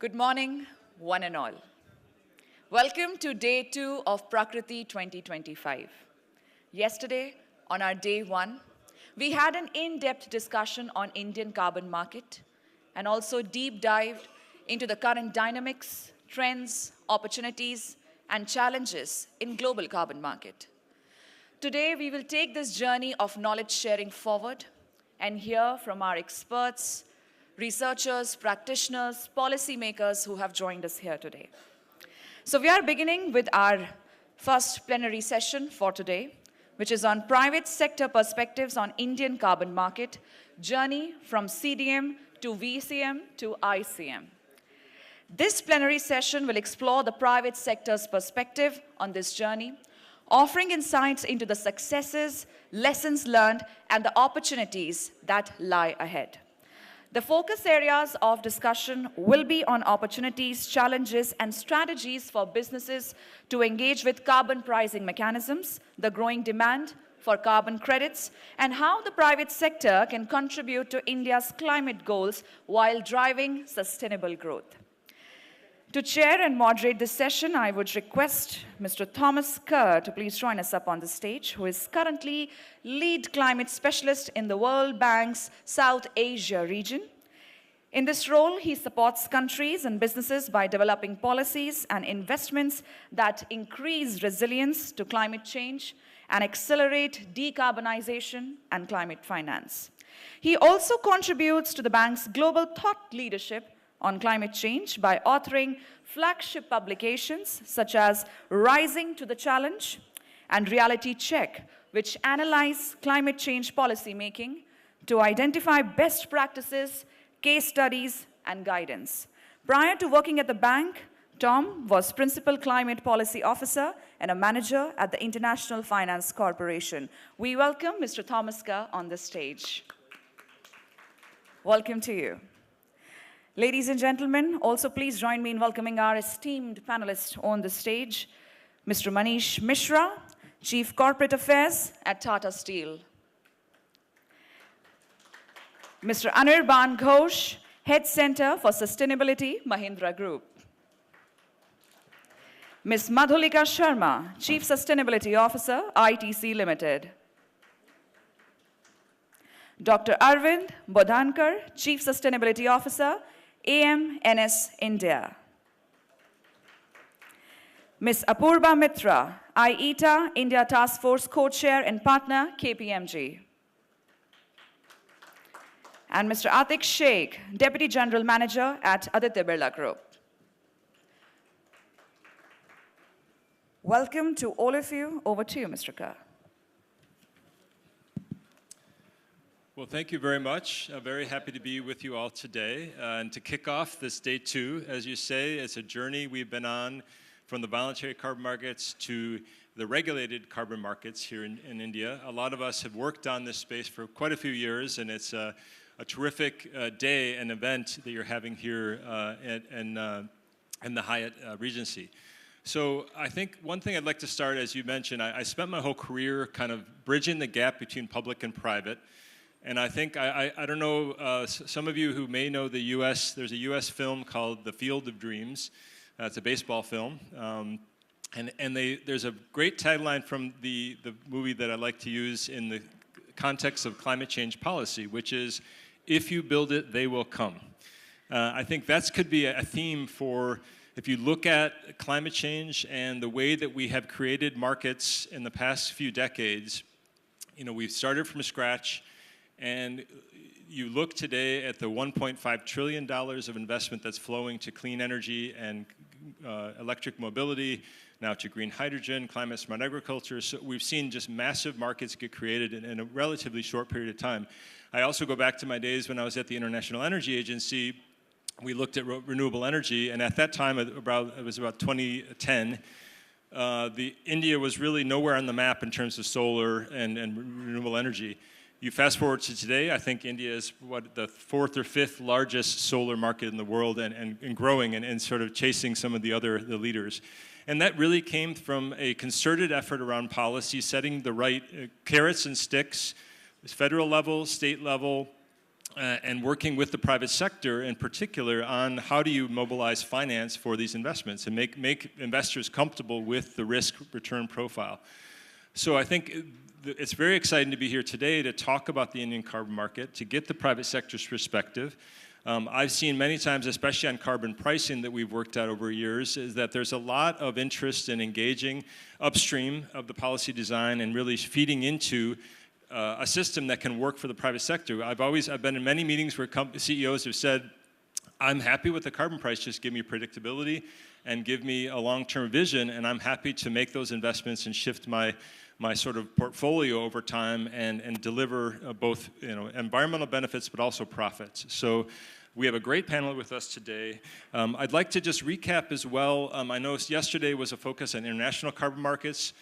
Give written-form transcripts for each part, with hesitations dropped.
Good morning, one and all. Welcome to Day 2 of Prakriti 2025. Yesterday, on our Day 1, we had an in-depth discussion on Indian carbon market and also deep dived into the current dynamics, trends, opportunities, and challenges in global carbon market. Today, we will take this journey of knowledge sharing forward and hear from our experts, researchers, practitioners, policymakers who have joined us here today. So we are beginning with our first plenary session for today, which is on private sector perspectives on Indian carbon market, journey from CDM to VCM to ICM. This plenary session will explore the private sector's perspective on this journey, offering insights into the successes, lessons learned, and the opportunities that lie ahead. The focus areas of discussion will be on opportunities, challenges, and strategies for businesses to engage with carbon pricing mechanisms, the growing demand for carbon credits, and how the private sector can contribute to India's climate goals while driving sustainable growth. To chair and moderate this session, I would request Mr. Thomas Kerr to please join us up on the stage, who is currently lead climate specialist in the World Bank's South Asia region. In this role, he supports countries and businesses by developing policies and investments that increase resilience to climate change and accelerate decarbonization and climate finance. He also contributes to the bank's global thought leadership on climate change by authoring flagship publications such as Rising to the Challenge and Reality Check, which analyze climate change policy making to identify best practices, case studies, and guidance. Prior to working at the bank, Tom was Principal Climate Policy Officer and a manager at the International Finance Corporation. We welcome Mr. Thomas Kerr on the stage. Welcome to you. Ladies and gentlemen, also please join me in welcoming our esteemed panelists on the stage, Mr. Manish Mishra, Chief Corporate Affairs at Tata Steel. Mr. Anirban Ghosh, Head Center for Sustainability, Mahindra Group. Ms. Madhulika Sharma, Chief Sustainability Officer, ITC Limited. Dr. Arvind Bodhankar, Chief Sustainability Officer, AMNS India. Ms. Apurva Mitra, IETA India Task Force Co-Chair and Partner, KPMG. And Mr. Atik Sheikh, Deputy General Manager at Aditya Birla Group. Welcome to all of you. Over to you, Mr. Kerr. Well, thank you very much. I'm very happy to be with you all today. And to kick off this Day 2, as you say, it's a journey we've been on from the voluntary carbon markets to the regulated carbon markets here in India. A lot of us have worked on this space for quite a few years, and it's a terrific day and event that you're having here in the Hyatt Regency. So I think one thing I'd like to start, as you mentioned, I spent my whole career kind of bridging the gap between public and private. And I think, I don't know, some of you who may know the U.S., there's a U.S. film called The Field of Dreams. It's a baseball film. There's a great tagline from the movie that I like to use in the context of climate change policy, which is, if you build it, they will come. I think that could be a theme for, if you look at climate change and the way that we have created markets in the past few decades, you know, we've started from scratch. And you look today at the $1.5 trillion of investment that's flowing to clean energy and electric mobility, now to green hydrogen, climate smart agriculture. So we've seen just massive markets get created in a relatively short period of time. I also go back to my days when I was at the International Energy Agency. We looked at renewable energy, and at that time, it was about 2010, India was really nowhere on the map in terms of solar and renewable energy. You fast forward to today, I think India is the 4th or 5th largest solar market in the world and growing and sort of chasing some of the leaders. And that really came from a concerted effort around policy, setting the right carrots and sticks, federal level, state level, and working with the private sector in particular on how do you mobilize finance for these investments and make investors comfortable with the risk-return profile. So I think it's very exciting to be here today to talk about the Indian carbon market, to get the private sector's perspective. I've seen many times, especially on carbon pricing that we've worked out over years, is that there's a lot of interest in engaging upstream of the policy design and really feeding into a system that can work for the private sector. I've been in many meetings where CEOs have said, I'm happy with the carbon price, just give me predictability and give me a long-term vision, and I'm happy to make those investments and shift my sort of portfolio over time and deliver both environmental benefits but also profits. So we have a great panel with us today. I'd like to just recap as well. I know yesterday was a focus on international carbon markets.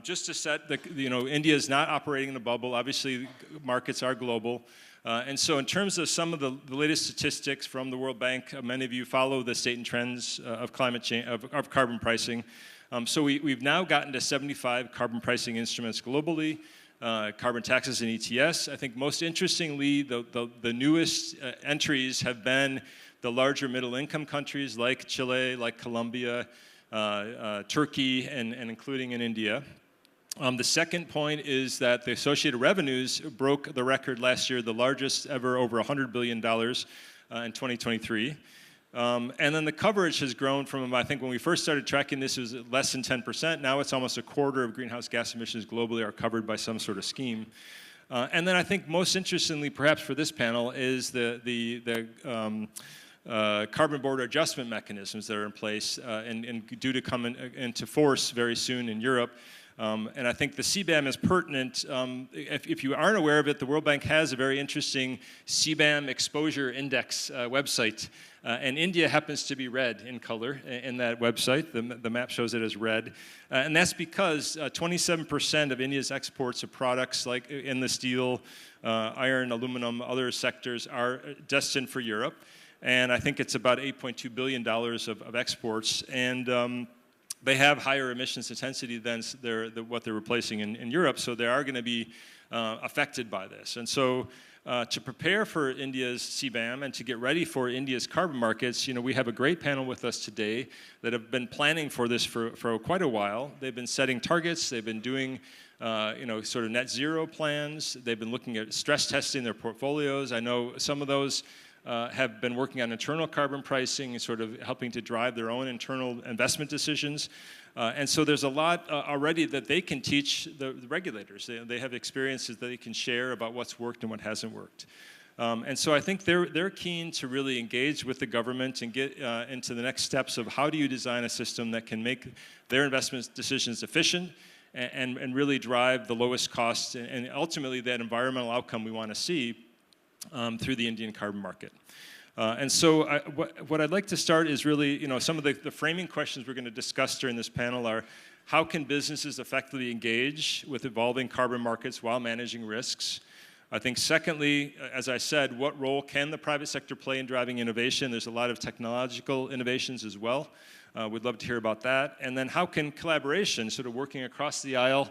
Just to set India is not operating in a bubble. Obviously, markets are global. And so in terms of some of the latest statistics from the World Bank, many of you follow the state and trends of climate change, of carbon pricing. So we've now gotten to 75 carbon pricing instruments globally, carbon taxes and ETS. I think most interestingly, the newest entries have been the larger middle income countries like Chile, like Colombia, Turkey, and including in India. The second point is that the associated revenues broke the record last year, the largest ever, over $100 billion in 2023. And then the coverage has grown from, I think when we first started tracking this, it was less than 10%. Now it's almost a quarter of greenhouse gas emissions globally are covered by some sort of scheme. And then I think most interestingly, perhaps for this panel, is the carbon border adjustment mechanisms that are in place and due to come into force very soon in Europe. And I think the CBAM is pertinent. If you aren't aware of it, the World Bank has a very interesting CBAM exposure index website. And India happens to be red in color in that website. The map shows it as red. And that's because 27% of India's exports of products like in the steel, iron, aluminum, other sectors are destined for Europe. And I think it's about $8.2 billion of exports. And they have higher emissions intensity than what they're replacing in Europe, so they are going to be affected by this. And so to prepare for India's CBAM and to get ready for India's carbon markets, we have a great panel with us today that have been planning for this for quite a while. They've been setting targets. They've been doing sort of net zero plans. They've been looking at stress testing their portfolios. I know some of those have been working on internal carbon pricing and sort of helping to drive their own internal investment decisions. And so there's a lot already that they can teach the regulators. They have experiences that they can share about what's worked and what hasn't worked. And so I think they're keen to really engage with the government and get into the next steps of how do you design a system that can make their investment decisions efficient and really drive the lowest cost and ultimately that environmental outcome we want to see through the Indian carbon market. And so what I'd like to start is really, some of the framing questions we're going to discuss during this panel are how can businesses effectively engage with evolving carbon markets while managing risks? I think secondly, as I said, what role can the private sector play in driving innovation? There's a lot of technological innovations as well. We'd love to hear about that. And then how can collaboration, sort of working across the aisle,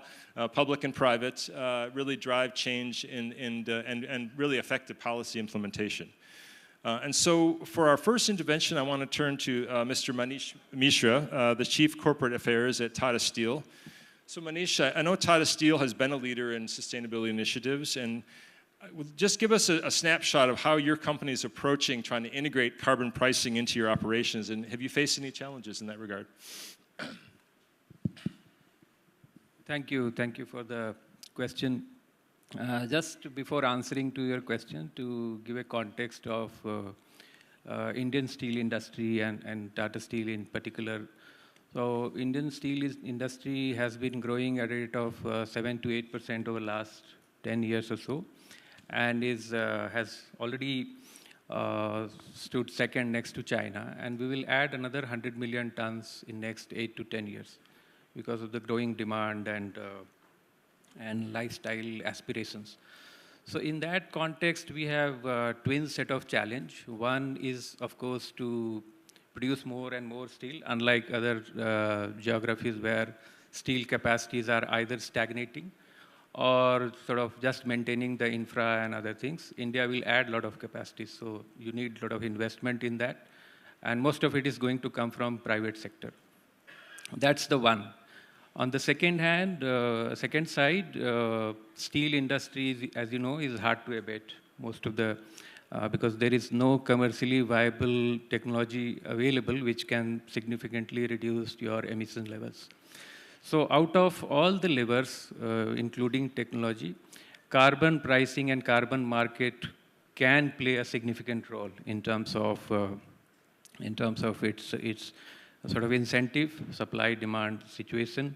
public and private, really drive change and really effective policy implementation? And so for our first intervention, I want to turn to Mr. Manish Mishra, the Chief Corporate Affairs at Tata Steel. So Manish, I know Tata Steel has been a leader in sustainability initiatives, and just give us a snapshot of how your company is approaching trying to integrate carbon pricing into your operations, and have you faced any challenges in that regard? Thank you for the question. Just before answering to your question, to give a context of Indian steel industry and Tata Steel in particular. So Indian steel industry has been growing at a rate of 7 to 8% over the last 10 years or so, and has already stood second next to China, and we will add another 100 million tons in next 8 to 10 years because of the growing demand and lifestyle aspirations. So in that context, we have a twin set of challenge. One is, of course, to produce more and more steel, unlike other geographies where steel capacities are either stagnating or sort of just maintaining the infra and other things, India will add a lot of capacity. So you need a lot of investment in that. And most of it is going to come from private sector. That's the one. On the second side, steel industry, as you know, is hard to abate. Most of the, because there is no commercially viable technology available which can significantly reduce your emission levels. So out of all the levers, including technology, carbon pricing and carbon market can play a significant role in terms of its sort of incentive, supply-demand situation.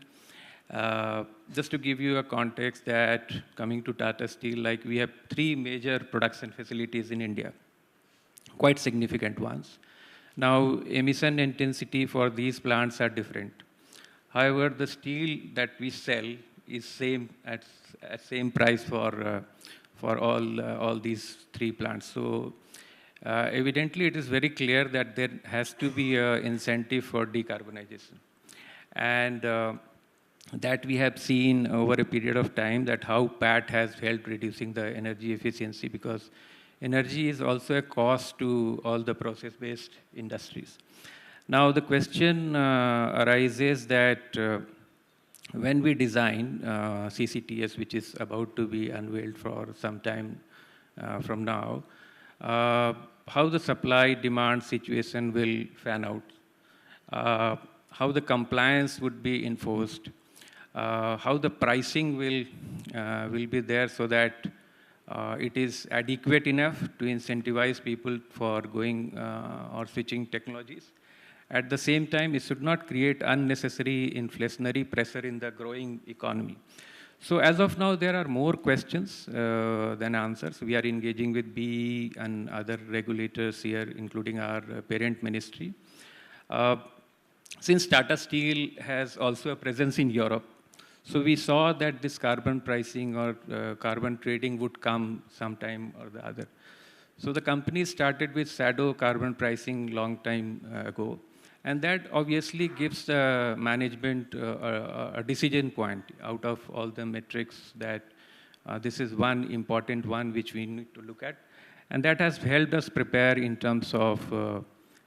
Just to give you a context that coming to Tata Steel, like we have 3 major production facilities in India, quite significant ones. Now, emission intensity for these plants are different. However, the steel that we sell is same at same price for all these 3 plants. So evidently, it is very clear that there has to be an incentive for decarbonization, and that we have seen over a period of time that how PAT has helped reducing the energy efficiency, because energy is also a cost to all the process-based industries. Now, the question arises that when we design CCTS, which is about to be unveiled for some time from now, how the supply-demand situation will fan out, how the compliance would be enforced, how the pricing will be there so that it is adequate enough to incentivize people for going or switching technologies. At the same time, it should not create unnecessary inflationary pressure in the growing economy. So as of now, there are more questions than answers. We are engaging with BE and other regulators here, including our parent ministry. Since Tata Steel has also a presence in Europe, so we saw that this carbon pricing or carbon trading would come sometime or the other. So the company started with shadow carbon pricing long time ago. And that obviously gives the management a decision point out of all the metrics that this is one important one which we need to look at. And that has helped us prepare in terms of,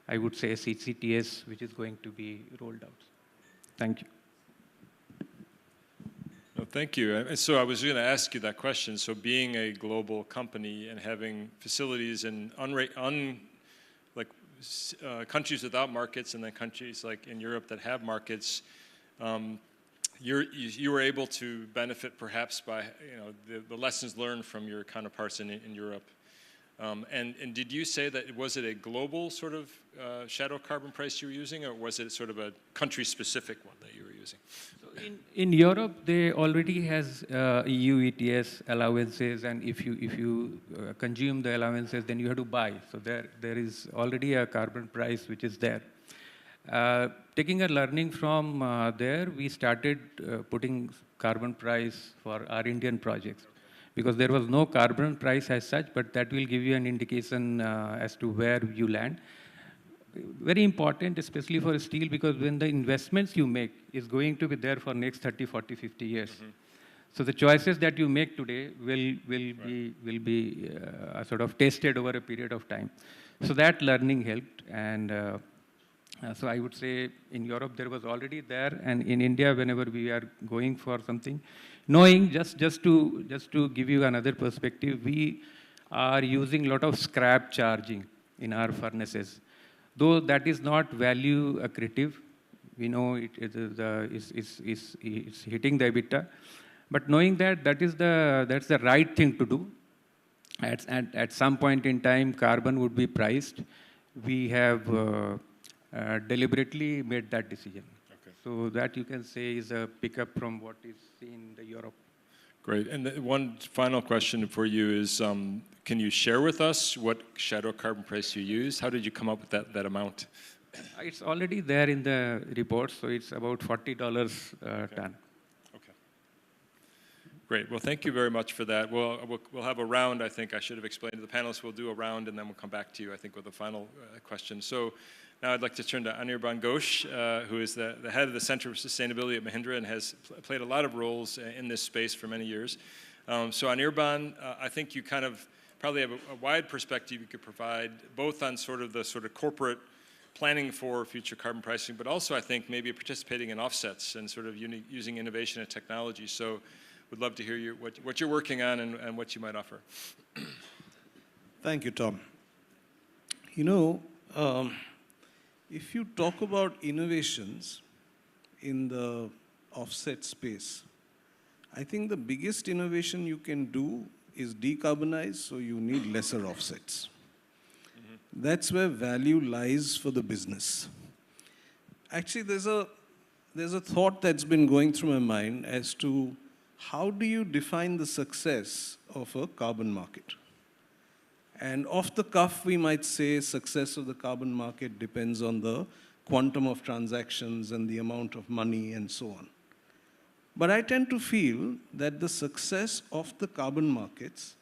I would say, CCTS, which is going to be rolled out. Thank you. No, thank you. So I was going to ask you that question. So being a global company and having facilities in countries without markets and then countries like in Europe that have markets, you were able to benefit perhaps by the lessons learned from your counterparts in Europe. And did you say that, was it a global sort of shadow carbon price you were using, or was it sort of a country-specific one that you were using? So in Europe, they already has EU ETS allowances, and if you consume the allowances, then you have to buy. So there is already a carbon price which is there. Taking a learning from there, we started putting carbon price for our Indian projects, because there was no carbon price as such, but that will give you an indication as to where you land. Very important, especially for steel, because when the investments you make is going to be there for next 30, 40, 50 years. Mm-hmm. So the choices that you make today will be sort of tested over a period of time. So that learning helped, and so I would say in Europe there was already there, and in India whenever we are going for something, knowing just to give you another perspective, we are using a lot of scrap charging in our furnaces. Though that is not value accretive, we know it's hitting the EBITDA, but knowing that that's the right thing to do. At some point in time, carbon would be priced. We have deliberately made that decision. Okay. So that you can say is a pickup from what is in the Europe. Great. And one final question for you is, can you share with us what shadow carbon price you use? How did you come up with that amount? It's already there in the report, so it's about $40 a ton. Okay. Great. Well, thank you very much for that. We'll have a round, I think. I should have explained to the panelists. We'll do a round, and then we'll come back to you, I think, with a final question. So now I'd like to turn to Anirban Ghosh, who is the head of the Center for Sustainability at Mahindra and has played a lot of roles in this space for many years. So Anirban, I think you kind of probably have a wide perspective you could provide, both on sort of the corporate planning for future carbon pricing, but also I think maybe participating in offsets and sort of using innovation and technology. So would love to hear what you're working on and what you might offer. Thank you, Tom. You know, if you talk about innovations in the offset space, I think the biggest innovation you can do is decarbonize, so you need lesser offsets. That's where value lies for the business. Actually, there's a thought that's been going through my mind as to how do you define the success of a carbon market? And off the cuff, we might say success of the carbon market depends on the quantum of transactions and the amount of money and so on. But I tend to feel that the success of the carbon markets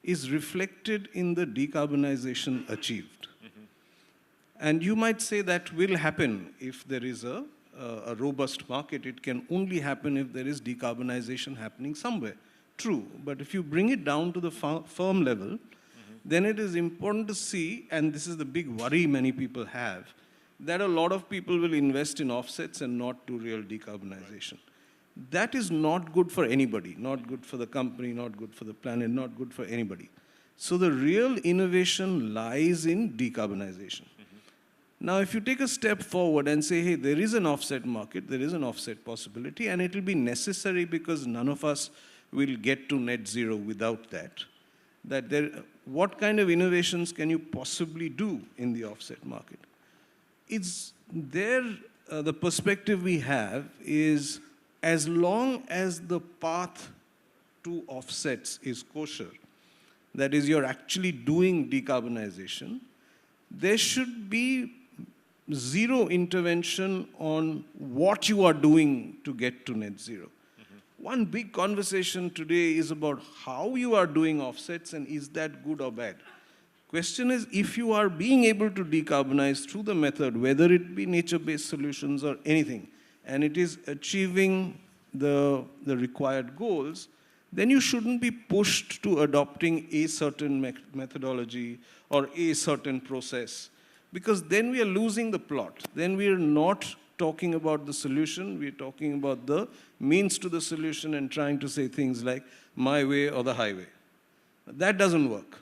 is reflected in the decarbonization achieved. And you might say that will happen if there is a robust market. It can only happen if there is decarbonization happening somewhere. True, but if you bring it down to the firm level, then it is important to see, and this is the big worry many people have, that a lot of people will invest in offsets and not do real decarbonization. That is not good for anybody, not good for the company, not good for the planet, not good for anybody. So the real innovation lies in decarbonization. Now, if you take a step forward and say, hey, there is an offset market, there is an offset possibility, and it will be necessary because none of us will get to net zero without that. What kind of innovations can you possibly do in the offset market? It's there, the perspective we have is as long as the path to offsets is kosher, that is, you're actually doing decarbonization, there should be zero intervention on what you are doing to get to net zero. One big conversation today is about how you are doing offsets and is that good or bad. Question is, if you are being able to decarbonize through the method, whether it be nature-based solutions or anything, and it is achieving the required goals, then you shouldn't be pushed to adopting a certain methodology or a certain process, because then we are losing the plot. Then we are not talking about the solution, we are talking about the means to the solution and trying to say things like my way or the highway. That doesn't work.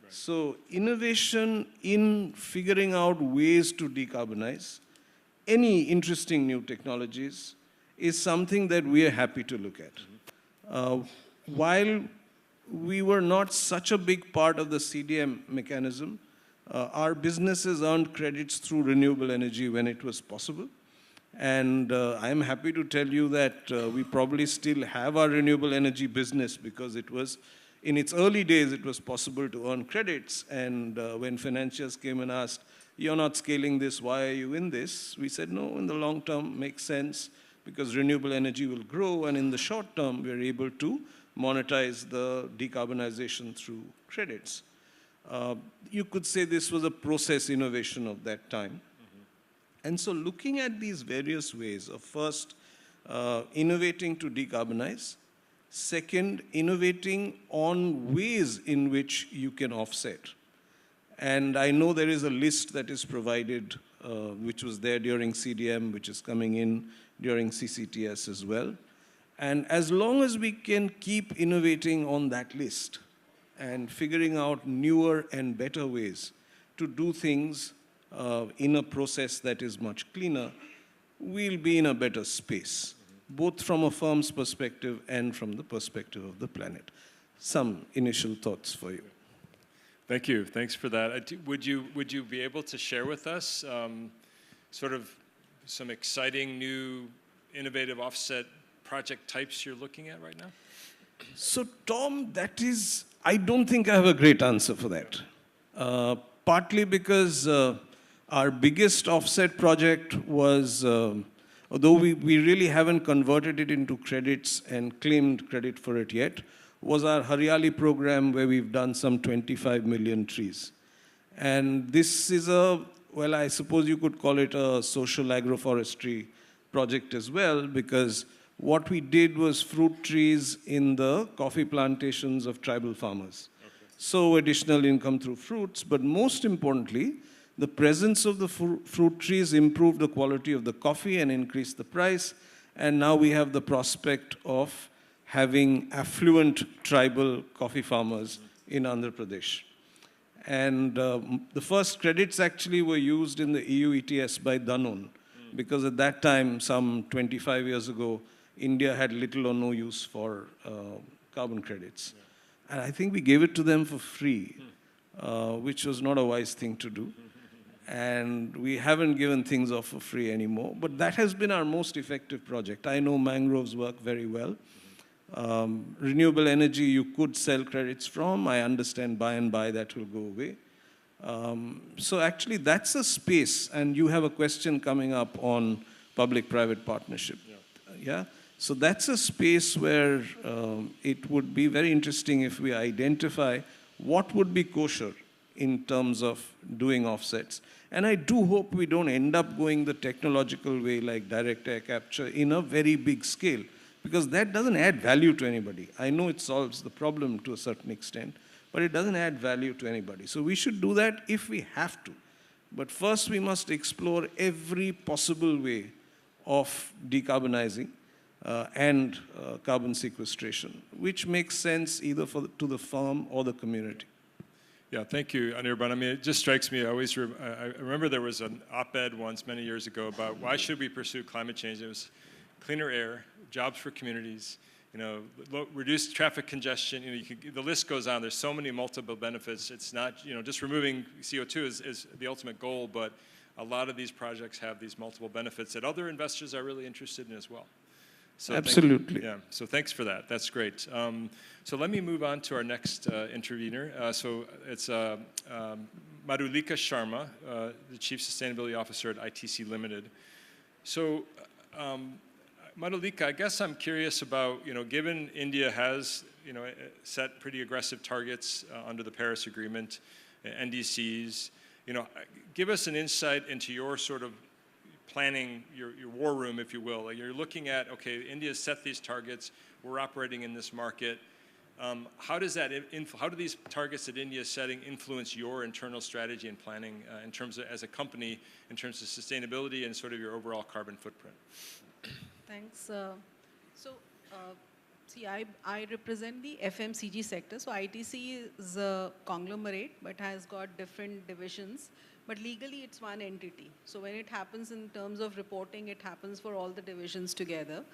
Right. So innovation in figuring out ways to decarbonize any interesting new technologies is something that we are happy to look at. While we were not such a big part of the CDM mechanism, our businesses earned credits through renewable energy when it was possible. And I'm happy to tell you that we probably still have our renewable energy business because it was, in its early days, it was possible to earn credits. And when financiers came and asked, you're not scaling this, why are you in this? We said, no, in the long term, makes sense because renewable energy will grow. And in the short term, we're able to monetize the decarbonization through credits. You could say this was a process innovation of that time. And so looking at these various ways of first innovating to decarbonize, second, innovating on ways in which you can offset. And I know there is a list that is provided, which was there during CDM, which is coming in during CCTS as well. And as long as we can keep innovating on that list and figuring out newer and better ways to do things in a process that is much cleaner, we'll be in a better space, both from a firm's perspective and from the perspective of the planet. Some initial thoughts for you. Thank you. Thanks for that. Would you be able to share with us sort of some exciting new innovative offset project types you're looking at right now? So, Tom, I don't think I have a great answer for that. Partly because our biggest offset project was although we really haven't converted it into credits and claimed credit for it yet, was our Haryali program where we've done some 25 million trees. And this is well, I suppose you could call it a social agroforestry project as well, because what we did was fruit trees in the coffee plantations of tribal farmers. Okay. So additional income through fruits, but most importantly, the presence of the fruit trees improved the quality of the coffee and increased the price. And now we have the prospect of having affluent tribal coffee farmers in Andhra Pradesh. And the first credits actually were used in the EU ETS by Danone, because at that time, some 25 years ago, India had little or no use for carbon credits. Yeah. And I think we gave it to them for free, which was not a wise thing to do. And we haven't given things off for free anymore. But that has been our most effective project. I know mangroves work very well. Renewable energy you could sell credits from. I understand by and by that will go away. So actually that's a space, and you have a question coming up on public-private partnership. Yeah? So that's a space where it would be very interesting if we identify what would be kosher in terms of doing offsets. And I do hope we don't end up going the technological way like direct air capture in a very big scale, because that doesn't add value to anybody. I know it solves the problem to a certain extent, but it doesn't add value to anybody. So we should do that if we have to. But first we must explore every possible way of decarbonizing and carbon sequestration, which makes sense either to the farm or the community. Yeah, thank you, Anirban. I mean, it just strikes me, I remember there was an op-ed once many years ago about why should we pursue climate change. It was cleaner air, jobs for communities, reduced traffic congestion. The list goes on. There's so many multiple benefits. It's not, just removing CO2 is the ultimate goal, but a lot of these projects have these multiple benefits that other investors are really interested in as well. So absolutely. So thanks for that. That's great. So let me move on to our next intervener. So it's Madhulika Sharma, the Chief Sustainability Officer at ITC Limited. So Madhulika, I guess I'm curious about, given India has, set pretty aggressive targets under the Paris Agreement, NDCs, give us an insight into your sort of planning, your war room, if you will. Like you're looking at, okay, India's set these targets, we're operating in this market. How do these targets that India is setting influence your internal strategy and planning in terms of, as a company, in terms of sustainability and sort of your overall carbon footprint? Thanks. See, I represent the FMCG sector. So ITC is a conglomerate, but has got different divisions. But legally, it's one entity. So when it happens in terms of reporting, it happens for all the divisions together.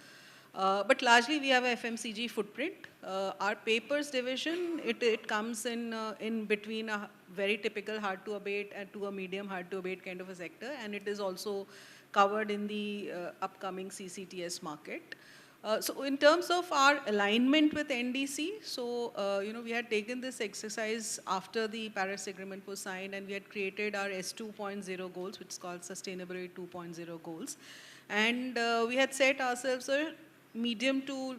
But largely, we have a FMCG footprint. Our papers division, it comes in between a very typical hard-to-abate and to a medium hard-to-abate kind of a sector. And it is also covered in the upcoming CCTS market. So in terms of our alignment with NDC, so we had taken this exercise after the Paris Agreement was signed, and we had created our S2.0 goals, which is called Sustainability 2.0 goals. And we had set ourselves a medium to,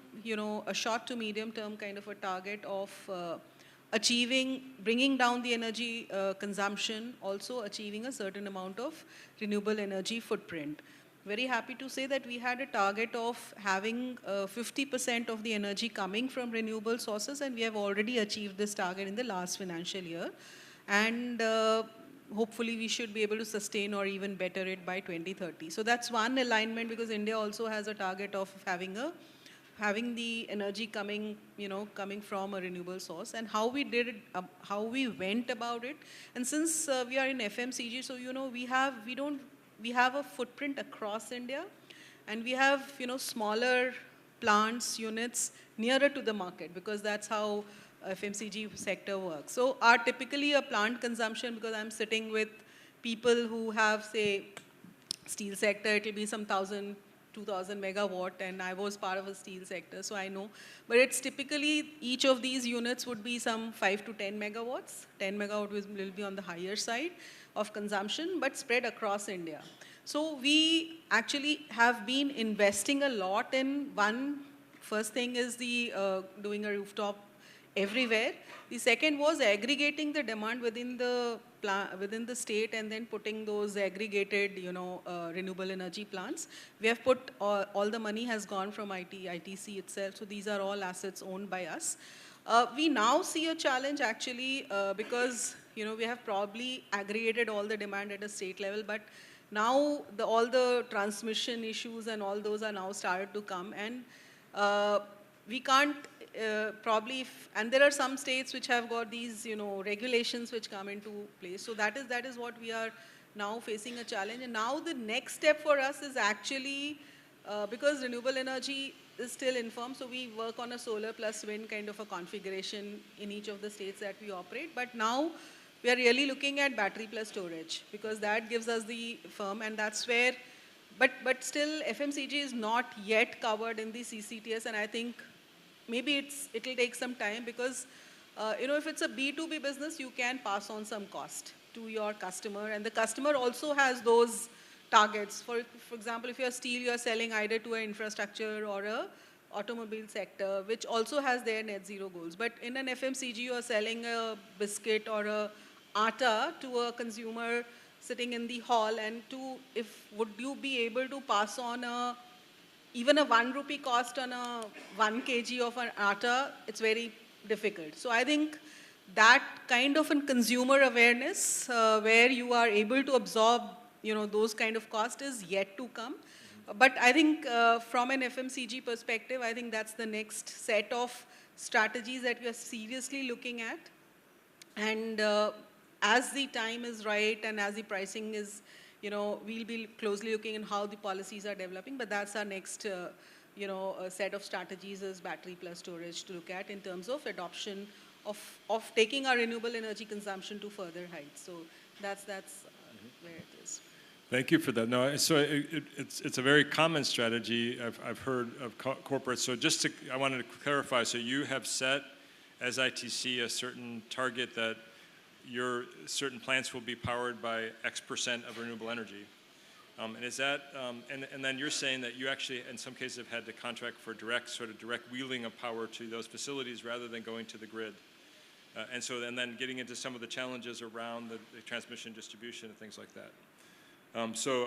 a short to medium term kind of a target of bringing down the energy consumption, also achieving a certain amount of renewable energy footprint. Very happy to say that we had a target of having 50% of the energy coming from renewable sources, and we have already achieved this target in the last financial year. And hopefully we should be able to sustain or even better it by 2030. So that's one alignment, because India also has a target of having the energy coming from a renewable source. And how we did it, how we went about it. And since we are in FMCG, so we have a footprint across India, and we have smaller plants, units nearer to the market, because that's how FMCG sector works. So our typically a plant consumption, because I'm sitting with people who have, say, steel sector, it will be some 1,000, 2,000 megawatt, and I was part of a steel sector, so I know. But it's typically, each of these units would be some 5 to 10 megawatts. 10 megawatt will be on the higher side of consumption, but spread across India. So we actually have been investing a lot in first thing is the doing a rooftop everywhere. The second was aggregating the demand within the state and then putting those aggregated, renewable energy plants. We have put all the money has gone from ITC itself. So these are all assets owned by us. We now see a challenge actually because we have probably aggregated all the demand at a state level, but now all the transmission issues and all those are now started to come, and we can't and there are some states which have got these regulations which come into place. So that is what we are now facing a challenge. And now the next step for us is actually because renewable energy is still infirm, so we work on a solar plus wind kind of a configuration in each of the states that we operate. But now we are really looking at battery plus storage because that gives us the firm, and that's where, but still FMCG is not yet covered in the CCTS, and I think maybe it'll take some time because if it's a B2B business, you can pass on some cost to your customer, and the customer also has those targets. For example, if you're steel, you're selling either to an infrastructure or a automobile sector, which also has their net zero goals. But in an FMCG, you're selling a biscuit or a atta to a consumer sitting in the hall, and would you be able to pass on even a 1 rupee cost on a 1 kg of an atta? It's very difficult. So I think that kind of a consumer awareness where you are able to absorb those kind of cost is yet to come. But I think from an FMCG perspective, I think that's the next set of strategies that we are seriously looking at. And as the time is right and as the pricing is, we'll be closely looking at how the policies are developing. But that's our next, set of strategies is battery plus storage to look at in terms of adoption of taking our renewable energy consumption to further heights. So that's where it is. Thank you for that. No, so it's a very common strategy I've heard of corporates. So I wanted to clarify. So you have set as ITC a certain target that your certain plants will be powered by X% of renewable energy. And is that and then you're saying that you actually in some cases have had to contract for direct wheeling of power to those facilities rather than going to the grid. And then getting into some of the challenges around the transmission distribution and things like that. So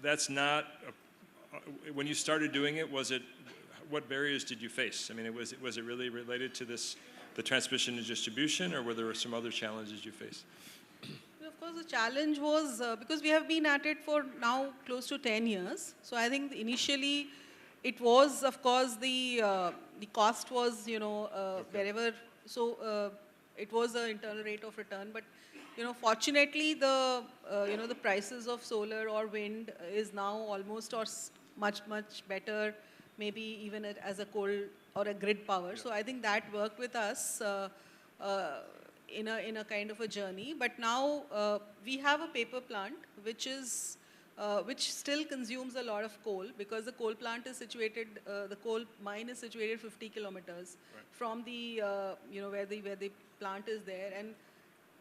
that's not when you started doing it. What barriers did you face? I mean, was it really related to the transmission and distribution, or were there some other challenges you faced? Of course, the challenge was because we have been at it for now close to 10 years. So I think initially it was, of course, the cost was wherever. So it was the internal rate of return, but fortunately, the prices of solar or wind is now almost or much better, maybe even as a coal or a grid power. So I think that worked with us in a kind of a journey. But now we have a paper plant which still consumes a lot of coal because the coal plant is situated, the coal mine is situated 50 kilometers from the where the plant is there. And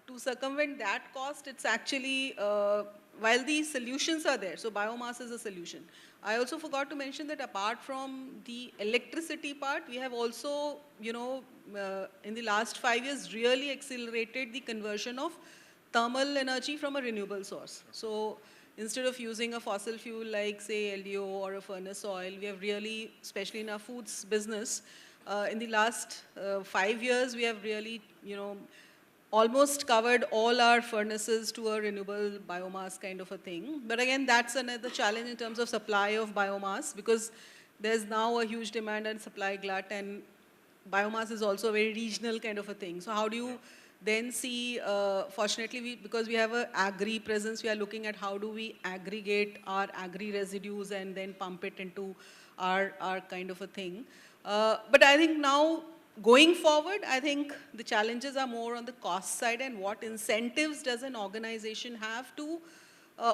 to circumvent that cost, it's actually, while the solutions are there, so biomass is a solution. I also forgot to mention that apart from the electricity part, we have also, in the last 5 years, really accelerated the conversion of thermal energy from a renewable source. So instead of using a fossil fuel like, say, LDO or a furnace oil, we have really, especially in our foods business, in the last 5 years, we have really, almost covered all our furnaces to a renewable biomass kind of a thing. But again, that's another challenge in terms of supply of biomass because there's now a huge demand and supply glut, and biomass is also a very regional kind of a thing. So how do you then see, fortunately, because we have an agri presence, we are looking at how do we aggregate our agri residues and then pump it into our kind of a thing. But I think now, going forward, I think the challenges are more on the cost side and what incentives does an organization have to,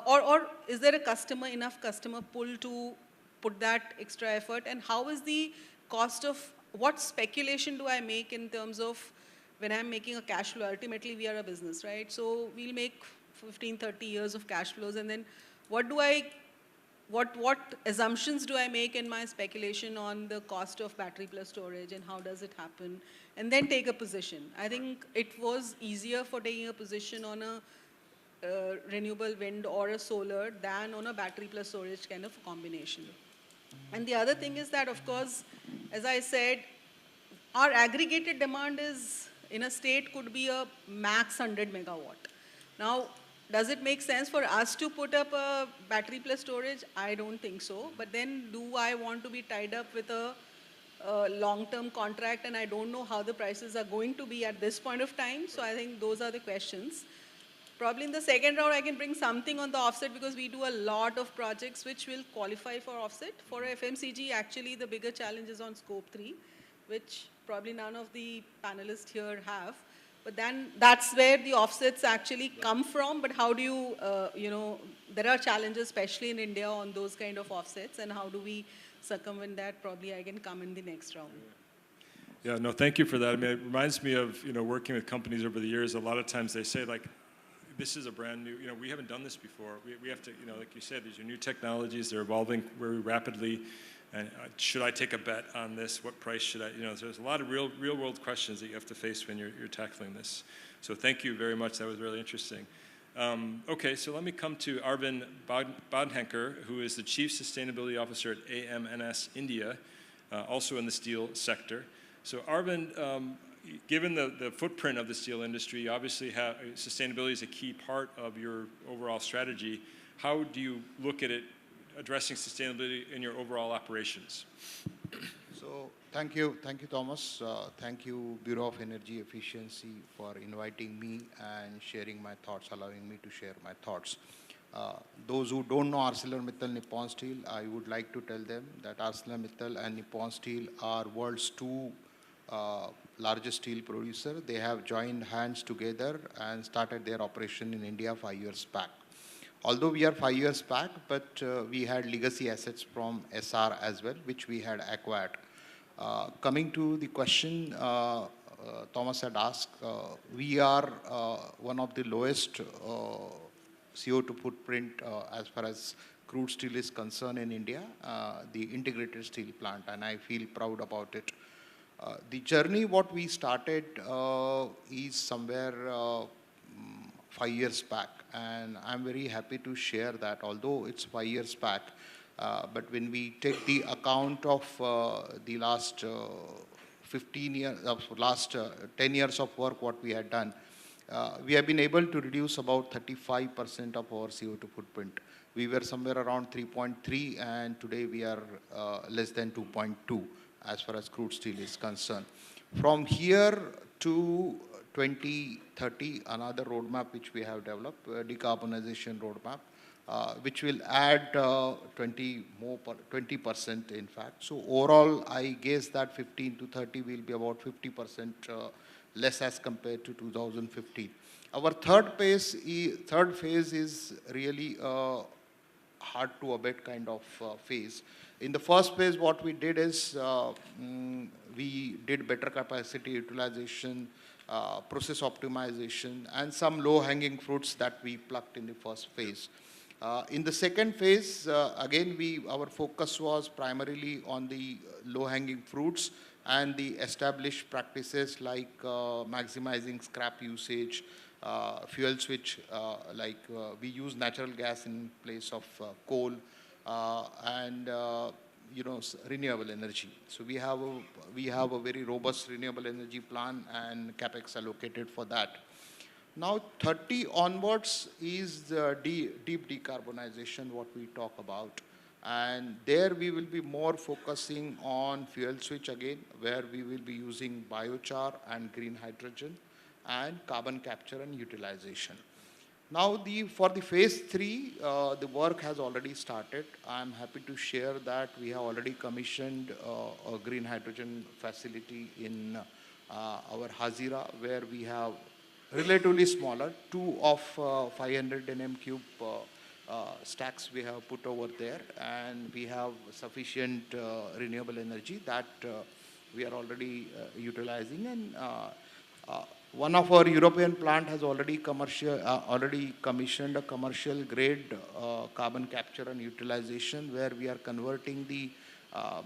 or is there enough customer pull to put that extra effort, and how is the cost of, what speculation do I make in terms of when I'm making a cash flow? Ultimately, we are a business, right? So we'll make 15, 30 years of cash flows, and then what assumptions do I make in my speculation on the cost of battery plus storage and how does it happen, and then take a position. I think it was easier for taking a position on a renewable wind or a solar than on a battery plus storage kind of combination. And the other thing is that, of course, as I said, our aggregated demand is, in a state, could be a max 100 megawatt. Now, does it make sense for us to put up a battery plus storage? I don't think so. But then do I want to be tied up with a long-term contract, and I don't know how the prices are going to be at this point of time. So I think those are the questions. Probably in the second round, I can bring something on the offset because we do a lot of projects which will qualify for offset. For FMCG, actually, the bigger challenge is on scope 3, which probably none of the panelists here have. But then that's where the offsets actually come from. But how do you, there are challenges, especially in India, on those kind of offsets. And how do we circumvent that? Probably I can come in the next round. Yeah, no, thank you for that. I mean, it reminds me of, working with companies over the years. A lot of times they say, like, this is a brand new, we haven't done this before. We have to, like you said, these are new technologies. They're evolving very rapidly. And should I take a bet on this? What price should I, there's a lot of real world questions that you have to face when you're tackling this. So thank you very much. That was really interesting. Okay, so let me come to Arvind Bodhenker, who is the Chief Sustainability Officer at AMNS India, also in the steel sector. So Arvind, given the footprint of the steel industry, obviously sustainability is a key part of your overall strategy. How do you look at it, addressing sustainability in your overall operations? So thank you, Thomas. Thank you, Bureau of Energy Efficiency, for inviting me and sharing my thoughts, allowing me to share my thoughts. Those who don't know ArcelorMittal Nippon Steel, I would like to tell them that ArcelorMittal and Nippon Steel are world's two largest steel producer. They have joined hands together and started their operation in India 5 years back. Although we are 5 years back, but we had legacy assets from SR as well, which we had acquired. Coming to the question Thomas had asked, we are one of the lowest CO2 footprint as far as crude steel is concerned in India, the integrated steel plant, and I feel proud about it. The journey what we started is somewhere 5 years back, and I'm very happy to share that although it's 5 years back, but when we take the account of the last 15 years, last 10 years of work what we had done, we have been able to reduce about 35% of our CO2 footprint. We were somewhere around 3.3 and today we are less than 2.2 as far as crude steel is concerned. From here to 2030, another roadmap which we have developed, decarbonization roadmap, which will add 20% in fact. So overall, I guess that 15 to 30 will be about 50% less as compared to 2015. Our third phase is really hard to abate kind of phase. In the first phase, what we did is we did better capacity utilization, process optimization, and some low-hanging fruits that we plucked in the first phase. In the second phase, again, our focus was primarily on the low-hanging fruits and the established practices like maximizing scrap usage, fuel switch, like we use natural gas in place of coal, and renewable energy. So we have a very robust renewable energy plan and capex allocated for that. Now 30 onwards is the deep decarbonization what we talk about, and there we will be more focusing on fuel switch again, where we will be using biochar and green hydrogen and carbon capture and utilization. Now for the phase 3, the work has already started. I'm happy to share that we have already commissioned a green hydrogen facility in our Hazira, where we have relatively smaller, 2 of 500 nm cube stacks we have put over there, and we have sufficient renewable energy that we are already utilizing, and One of our European plant has already commissioned a commercial grade carbon capture and utilization, where we are converting the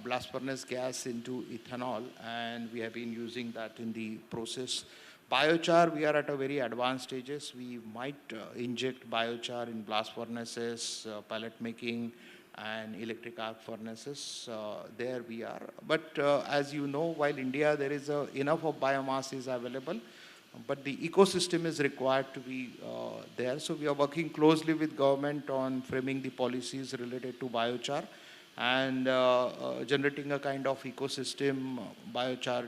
blast furnace gas into ethanol, and we have been using that in the process. Biochar, we are at a very advanced stages. We might inject biochar in blast furnaces, pellet making, and electric arc furnaces. There we are. But as you know, while India, there is enough of biomass is available, but the ecosystem is required to be there. So we are working closely with government on framing the policies related to biochar and generating a kind of ecosystem, biochar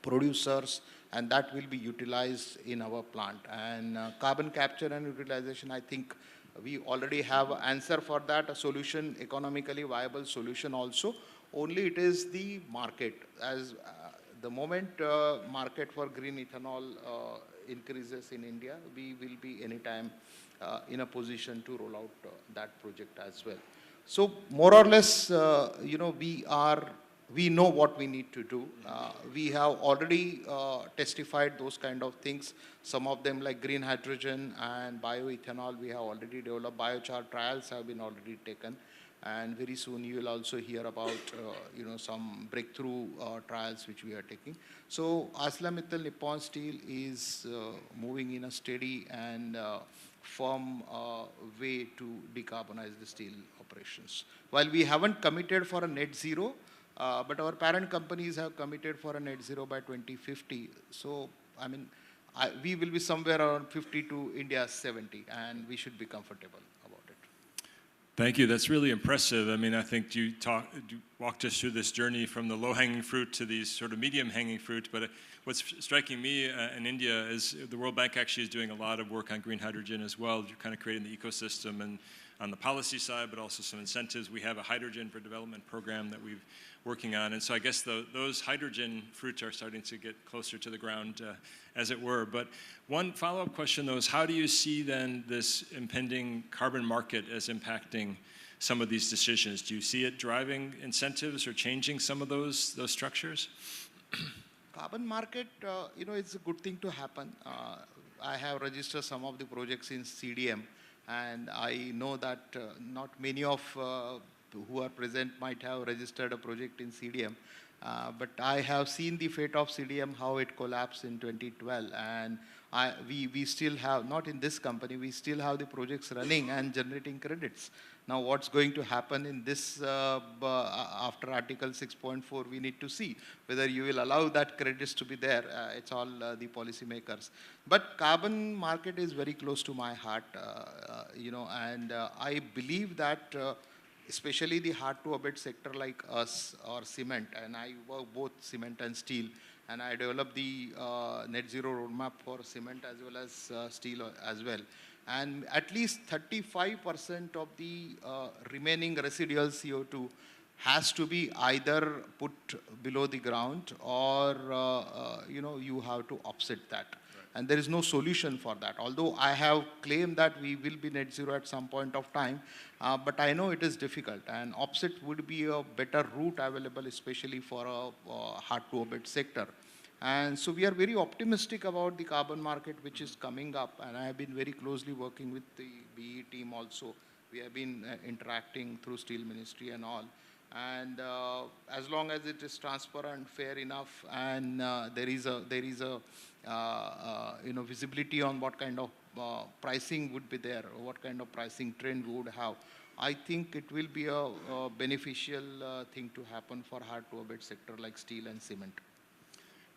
producers, and that will be utilized in our plant. And carbon capture and utilization, I think we already have an answer for that, a solution, economically viable solution also. Only it is the market. As the moment market for green ethanol increases in India, we will be anytime in a position to roll out that project as well. So more or less, we know what we need to do. We have already testified those kind of things. Some of them like green hydrogen and bioethanol, we have already developed. Biochar trials have been already taken. And very soon you will also hear about, some breakthrough trials which we are taking. So ArcelorMittal Nippon Steel is moving in a steady and firm way to decarbonize the steel operations. While we haven't committed for a net zero, but our parent companies have committed for a net zero by 2050. So, I mean, we will be somewhere around 50 to India's 70, and we should be comfortable about it. Thank you. That's really impressive. I mean, I think you walked us through this journey from the low-hanging fruit to these sort of medium-hanging fruit. But what's striking me in India is the World Bank actually is doing a lot of work on green hydrogen as well. You're kind of creating the ecosystem and on the policy side, but also some incentives. We have a hydrogen for development program that we're working on. And so I guess those hydrogen fruits are starting to get closer to the ground, as it were. But one follow-up question, though, is how do you see then this impending carbon market as impacting some of these decisions? Do you see it driving incentives or changing some of those structures? Carbon market, it's a good thing to happen. I have registered some of the projects in CDM, and I know that not many of who are present might have registered a project in CDM. But I have seen the fate of CDM, how it collapsed in 2012. And we still have, not in this company, we still have the projects running and generating credits. Now what's going to happen in this after Article 6.4, we need to see whether you will allow that credits to be there. It's all the policy makers. But carbon market is very close to my heart, and I believe that especially the hard-to-abate sector like us or cement, and I work both cement and steel, and I developed the net zero roadmap for cement as well as steel as well. And at least 35% of the remaining residual CO2 has to be either put below the ground or, you have to offset that. And there is no solution for that. Although I have claimed that we will be net zero at some point of time, but I know it is difficult. And offset would be a better route available, especially for a hard-to-abate sector. And so we are very optimistic about the carbon market which is coming up. And I have been very closely working with the BE team also. We have been interacting through Steel Ministry and all. And as long as it is transparent, fair enough, and there is a visibility on what kind of pricing would be there, or what kind of pricing trend we would have, I think it will be a beneficial thing to happen for hard-to-abate sector like steel and cement.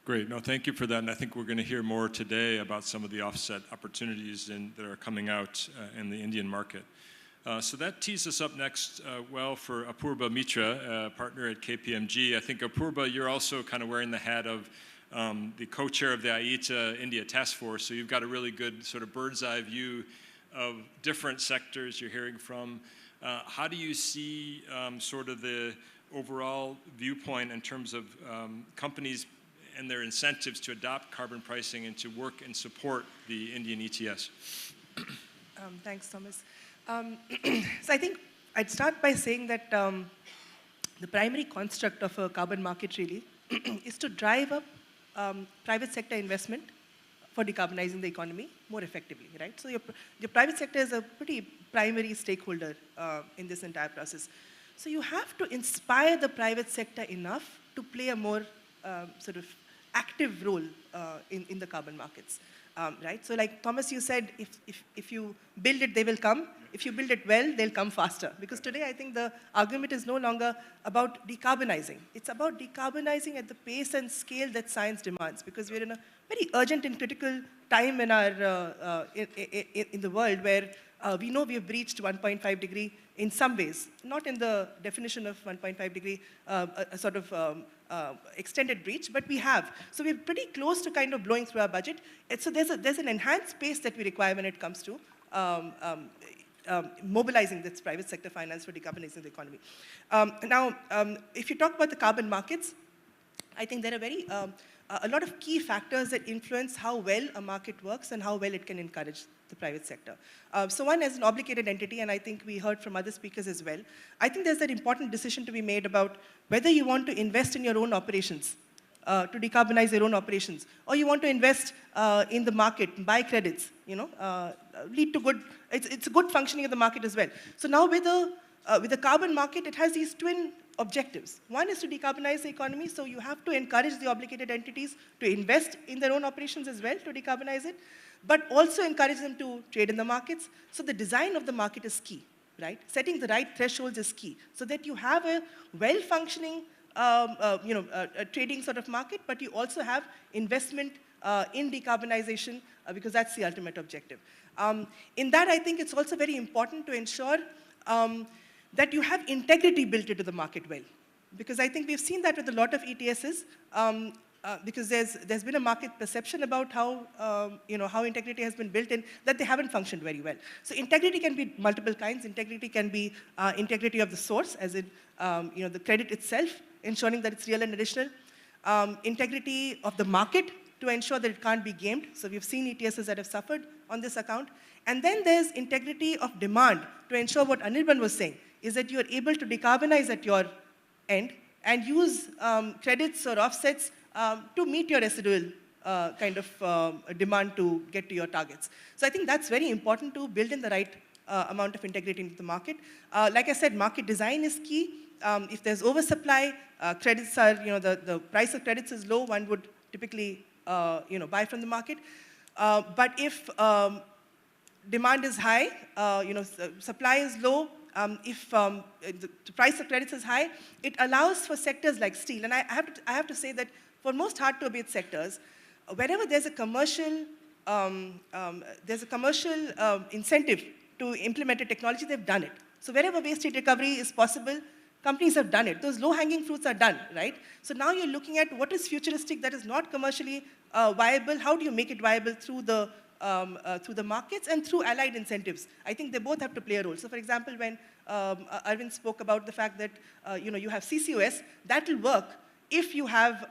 Great. No, thank you for that. And I think we're going to hear more today about some of the offset opportunities that are coming out in the Indian market. So that tees us up next for Apurva Mitra, partner at KPMG. I think, Apurva, you're also kind of wearing the hat of the co-chair of the IETA India Task Force. So you've got a really good sort of bird's eye view of different sectors you're hearing from. How do you see sort of the overall viewpoint in terms of companies and their incentives to adopt carbon pricing and to work and support the Indian ETS? Thanks, Thomas. So I think I'd start by saying that the primary construct of a carbon market really is to drive up private sector investment for decarbonizing the economy more effectively, right? So your private sector is a pretty primary stakeholder in this entire process. So you have to inspire the private sector enough to play a more sort of active role in the carbon markets, right? So like Thomas, you said, if you build it, they will come. If you build it well, they'll come faster. Because today, I think the argument is no longer about decarbonizing. It's about decarbonizing at the pace and scale that science demands. Because we're in a very urgent and critical time in our in the world where we know we have reached 1.5 degree in some ways, not in the definition of 1.5 degree, a sort of extended breach, but we have. So we're pretty close to kind of blowing through our budget. And so there's an enhanced pace that we require when it comes to mobilizing this private sector finance for decarbonizing the economy. Now, if you talk about the carbon markets, I think there are a lot of key factors that influence how well a market works and how well it can encourage the private sector. So one, as an obligated entity, and I think we heard from other speakers as well, I think there's an important decision to be made about whether you want to invest in your own operations, to decarbonize your own operations, or you want to invest in the market, buy credits, lead to good, it's a good functioning of the market as well. So now with the carbon market, it has these twin objectives. One is to decarbonize the economy, so you have to encourage the obligated entities to invest in their own operations as well to decarbonize it, but also encourage them to trade in the markets. So the design of the market is key, right? Setting the right thresholds is key, so that you have a well-functioning a trading sort of market, but you also have investment in decarbonization because that's the ultimate objective. In that, I think it's also very important to ensure that you have integrity built into the market well. Because I think we've seen that with a lot of ETSs, because there's been a market perception about how, how integrity has been built in, that they haven't functioned very well. So integrity can be multiple kinds. Integrity can be integrity of the source, as in, the credit itself, ensuring that it's real and additional. Integrity of the market to ensure that it can't be gamed. So we've seen ETSs that have suffered on this account. And then there's integrity of demand to ensure what Anirban was saying, is that you're able to decarbonize at your end and use credits or offsets to meet your residual kind of demand to get to your targets. So I think that's very important to build in the right amount of integrity into the market. Like I said, market design is key. If there's oversupply, credits are, the price of credits is low, one would typically, buy from the market. But if demand is high, supply is low, if the price of credits is high, it allows for sectors like steel. And I have to say that for most hard-to-abate sectors, wherever there's a commercial incentive to implement a technology, they've done it. So wherever waste heat recovery is possible, companies have done it. Those low-hanging fruits are done, right? So now you're looking at what is futuristic that is not commercially viable. How do you make it viable through the markets and through allied incentives? I think they both have to play a role. So for example, when Arvind spoke about the fact that you have CCOS, that will work if you have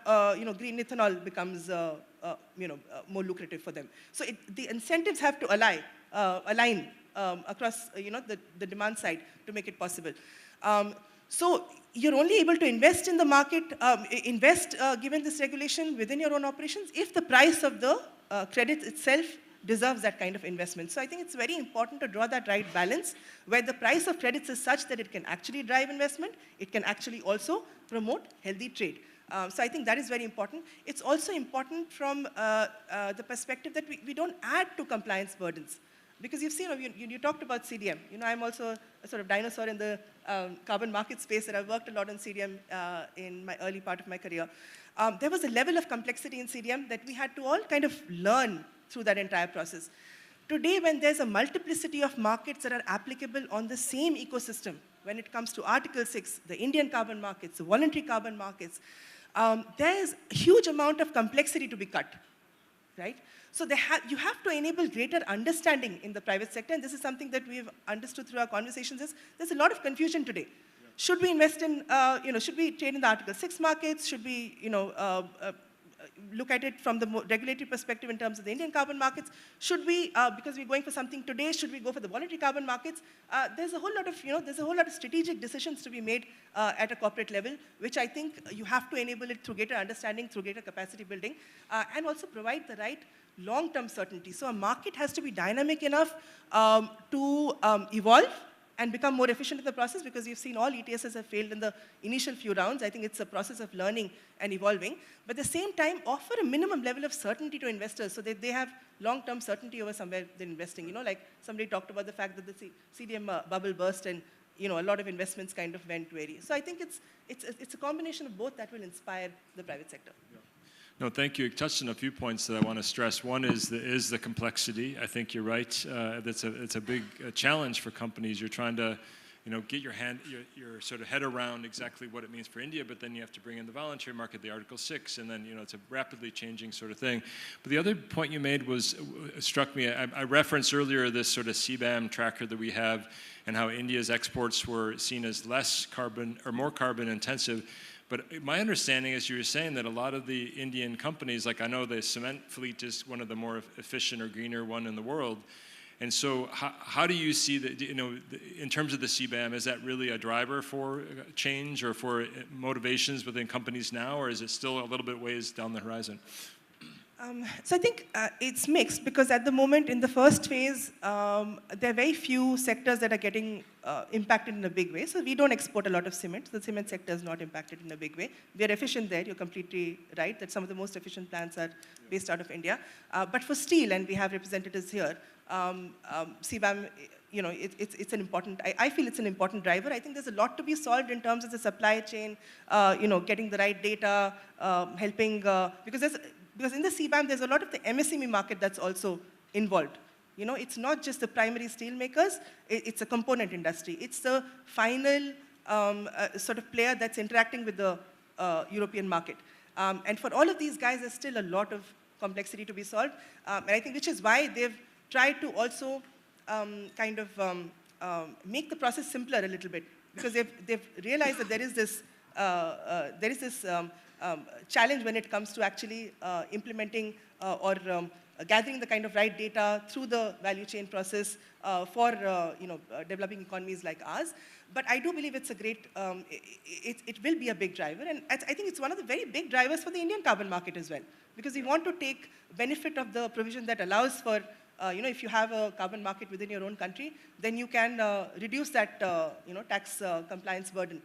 green ethanol becomes more lucrative for them. So the incentives have to align across the demand side to make it possible. So you're only able to invest in the market, given this regulation within your own operations, if the price of the credit itself deserves that kind of investment. So I think it's very important to draw that right balance, where the price of credits is such that it can actually drive investment, it can actually also promote healthy trade. So I think that is very important. It's also important from the perspective that we don't add to compliance burdens. Because you've seen, you talked about CDM. I'm also a sort of dinosaur in the carbon market space, and I've worked a lot on CDM in my early part of my career. There was a level of complexity in CDM that we had to all kind of learn through that entire process. Today, when there's a multiplicity of markets that are applicable on the same ecosystem, when it comes to Article 6, the Indian carbon markets, the voluntary carbon markets, there's a huge amount of complexity to be cut, right? So you have to enable greater understanding in the private sector, and this is something that we've understood through our conversations, is there's a lot of confusion today. Should we invest in, should we trade in the Article 6 markets? Should we, look at it from the regulatory perspective in terms of the Indian carbon markets, should we, because we're going for something today, should we go for the voluntary carbon markets? There's a whole lot of, there's a whole lot of strategic decisions to be made at a corporate level, which I think you have to enable it through greater understanding, through greater capacity building, and also provide the right long-term certainty. So a market has to be dynamic enough to evolve and become more efficient in the process, because you've seen all ETSs have failed in the initial few rounds. I think it's a process of learning and evolving. But at the same time, offer a minimum level of certainty to investors so that they have long-term certainty over somewhere they're investing. Like somebody talked about the fact that the CDM bubble burst and a lot of investments kind of went wary. So I think it's a combination of both that will inspire the private sector. Yeah. No, thank you. You touched on a few points that I want to stress. One is the complexity. I think you're right. It's a big challenge for companies. You're trying to, get your sort of head around exactly what it means for India, but then you have to bring in the voluntary market, the Article 6, and then it's a rapidly changing sort of thing. But the other point you made struck me. I referenced earlier this sort of CBAM tracker that we have, and how India's exports were seen as less carbon or more carbon intensive. But my understanding is you were saying that a lot of the Indian companies, like I know the cement fleet is one of the more efficient or greener one in the world. And so how do you see that, in terms of the CBAM, is that really a driver for change or for motivations within companies now, or is it still a little bit ways down the horizon? So I think it's mixed, because at the moment in the first phase, there are very few sectors that are getting impacted in a big way. So we don't export a lot of cement. The cement sector is not impacted in a big way. We are efficient there. You're completely right that some of the most efficient plants are based out of India. But for steel, and we have representatives here, CBAM, it's an important, I feel it's an important driver. I think there's a lot to be solved in terms of the supply chain, getting the right data, helping, because in the CBAM, there's a lot of the MSME market that's also involved. It's not just the primary steel makers, it's a component industry. It's the final sort of player that's interacting with the European market. And for all of these guys, there's still a lot of complexity to be solved. And I think which is why they've tried to also make the process simpler a little bit, because they've realized that there is this challenge when it comes to actually implementing or gathering the kind of right data through the value chain process for developing economies like ours. But I do believe it's a great, it will be a big driver, and I think it's one of the very big drivers for the Indian carbon market as well, because we want to take benefit of the provision that allows for, if you have a carbon market within your own country, then you can reduce that, tax compliance burden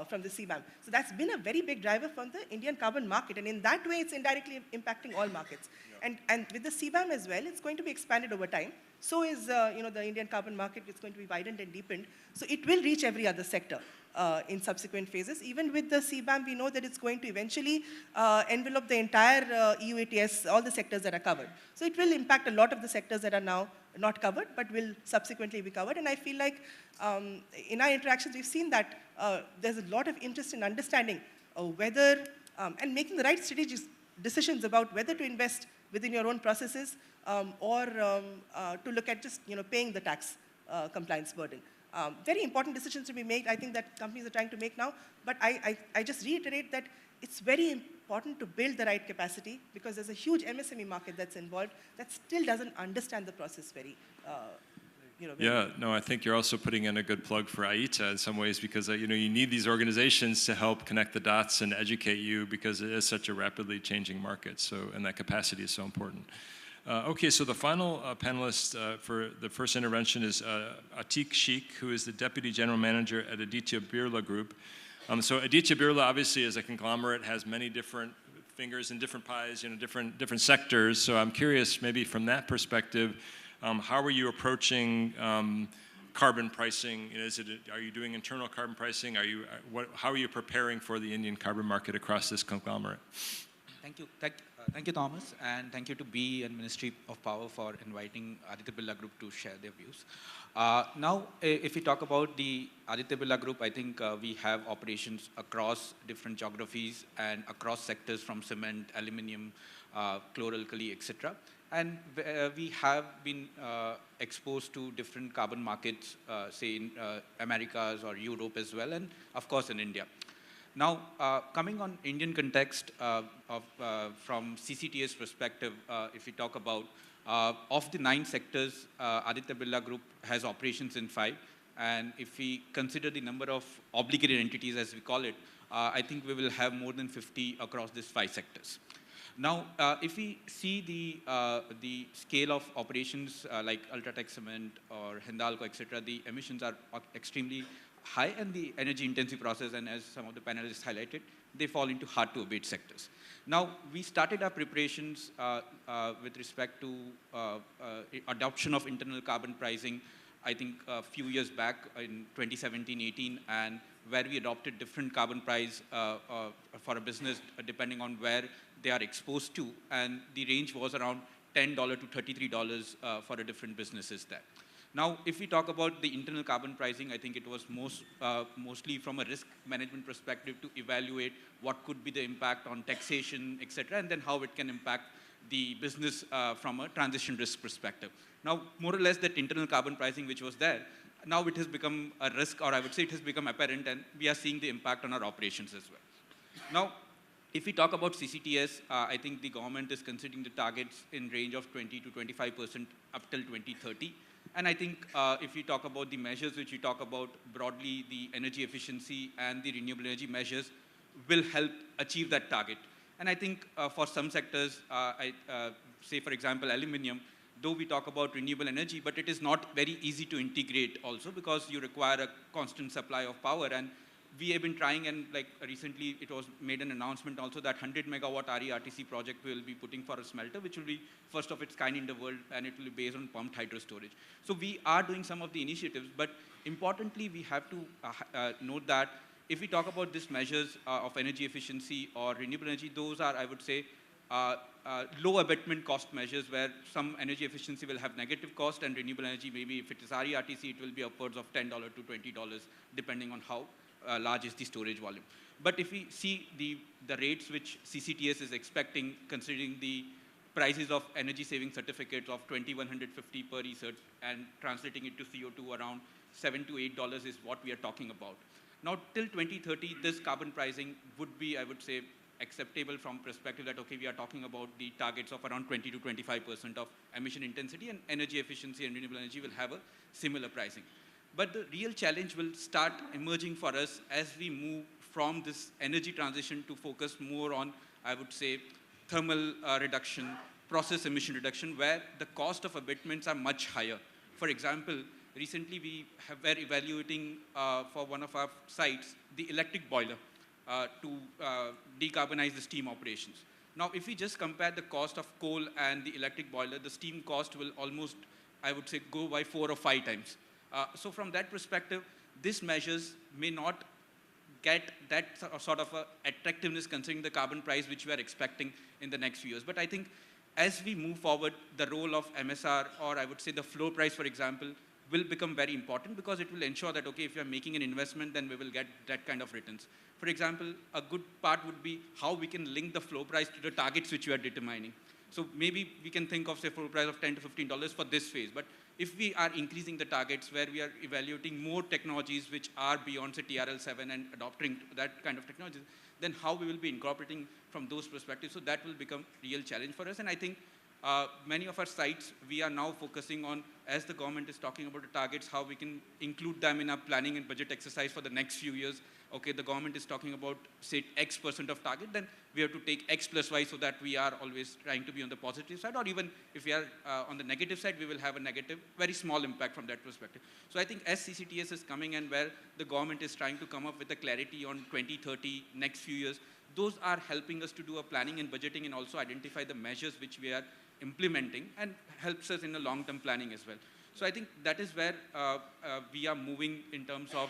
from the CBAM. So that's been a very big driver from the Indian carbon market, and in that way, it's indirectly impacting all markets. Yeah. And with the CBAM as well, it's going to be expanded over time. So is, the Indian carbon market, it's going to be widened and deepened. So it will reach every other sector in subsequent phases. Even with the CBAM, we know that it's going to eventually envelope the entire EU ETS, all the sectors that are covered. So it will impact a lot of the sectors that are now not covered, but will subsequently be covered. And I feel like in our interactions, we've seen that there's a lot of interest in understanding whether, and making the right strategic decisions about whether to invest within your own processes or to look at just paying the tax compliance burden. Very important decisions to be made, I think, that companies are trying to make now. But I just reiterate that it's very important to build the right capacity, because there's a huge MSME market that's involved that still doesn't understand the process very Yeah, no, I think you're also putting in a good plug for AITA in some ways, because you need these organizations to help connect the dots and educate you, because it is such a rapidly changing market. So, and that capacity is so important. Okay, so the final panelist for the first intervention is Atik Sheikh, who is the Deputy General Manager at Aditya Birla Group. So Aditya Birla obviously is a conglomerate, has many different fingers in different pies, different sectors. So I'm curious, maybe from that perspective, how are you approaching carbon pricing? Are you doing internal carbon pricing? How are you preparing for the Indian carbon market across this conglomerate? Thank you. Thank you, Thomas, and thank you to B and Ministry of Power for inviting Aditya Birla Group to share their views. Now, if we talk about the Aditya Birla Group, I think we have operations across different geographies and across sectors, from cement, aluminium, chlor-alkali, etc. And we have been exposed to different carbon markets, say in Americas or Europe as well, and of course in India. Now, coming on Indian context from CCTS perspective, if we talk about, of the 9 sectors, Aditya Birla Group has operations in 5. And if we consider the number of obligated entities, as we call it, I think we will have more than 50 across these 5 sectors. Now, if we see the scale of operations like Ultratech Cement or Hindalco, etc., the emissions are extremely high, and the energy intensive process, and as some of the panelists highlighted, they fall into hard to abate sectors. Now, we started our preparations with respect to adoption of internal carbon pricing, I think a few years back in 2017-18, and where we adopted different carbon price for a business depending on where they are exposed to, and the range was around $10 to $33 for a different businesses there. Now, if we talk about the internal carbon pricing, I think it was mostly from a risk management perspective to evaluate what could be the impact on taxation, etc., and then how it can impact the business from a transition risk perspective. Now, more or less that internal carbon pricing which was there, now it has become a risk, or I would say it has become apparent, and we are seeing the impact on our operations as well. Now, if we talk about CCTS, I think the government is considering the targets in range of 20 to 25% up till 2030. And I think if we talk about the measures which we talk about broadly, the energy efficiency and the renewable energy measures will help achieve that target. And I think for some sectors, say for example, aluminium, though we talk about renewable energy, but it is not very easy to integrate also because you require a constant supply of power. And we have been trying, and like recently it was made an announcement also that 100 megawatt RE-RTC project will be putting for a smelter, which will be first of its kind in the world, and it will be based on pumped hydro storage. So we are doing some of the initiatives, but importantly we have to note that if we talk about these measures of energy efficiency or renewable energy, those are, I would say, low abatement cost measures where some energy efficiency will have negative cost, and renewable energy, maybe if it is RE-RTC, it will be upwards of $10 to $20 depending on how large is the storage volume. But if we see the rates which CCTS is expecting, considering the prices of energy saving certificates of $2,150 per e-cert and translating it to CO2 around $7 to $8 is what we are talking about. Now, till 2030, this carbon pricing would be, I would say, acceptable from perspective that, okay, we are talking about the targets of around 20 to 25% of emission intensity, and energy efficiency and renewable energy will have a similar pricing. But the real challenge will start emerging for us as we move from this energy transition to focus more on, I would say, thermal reduction, process emission reduction, where the cost of abatements are much higher. For example, recently we were evaluating for one of our sites the electric boiler to decarbonize the steam operations. Now, if we just compare the cost of coal and the electric boiler, the steam cost will almost, I would say, go by 4 or 5 times. So from that perspective, these measures may not get that sort of attractiveness considering the carbon price which we are expecting in the next few years. But I think as we move forward, the role of MSR, or I would say the floor price, for example, will become very important because it will ensure that, okay, if you are making an investment, then we will get that kind of returns. For example, a good part would be how we can link the floor price to the targets which we are determining. So maybe we can think of, say, floor price of $10 to $15 for this phase. But if we are increasing the targets where we are evaluating more technologies which are beyond, say, TRL7 and adopting that kind of technologies, then how we will be incorporating from those perspectives. So that will become a real challenge for us. And I think many of our sites, we are now focusing on, as the government is talking about the targets, how we can include them in our planning and budget exercise for the next few years. Okay, the government is talking about, say, X% of target, then we have to take X plus Y so that we are always trying to be on the positive side, or even if we are on the negative side, we will have a negative, very small impact from that perspective. So I think as CCTS is coming and where the government is trying to come up with a clarity on 2030, next few years, those are helping us to do a planning and budgeting and also identify the measures which we are implementing and helps us in the long-term planning as well. So I think that is where we are moving in terms of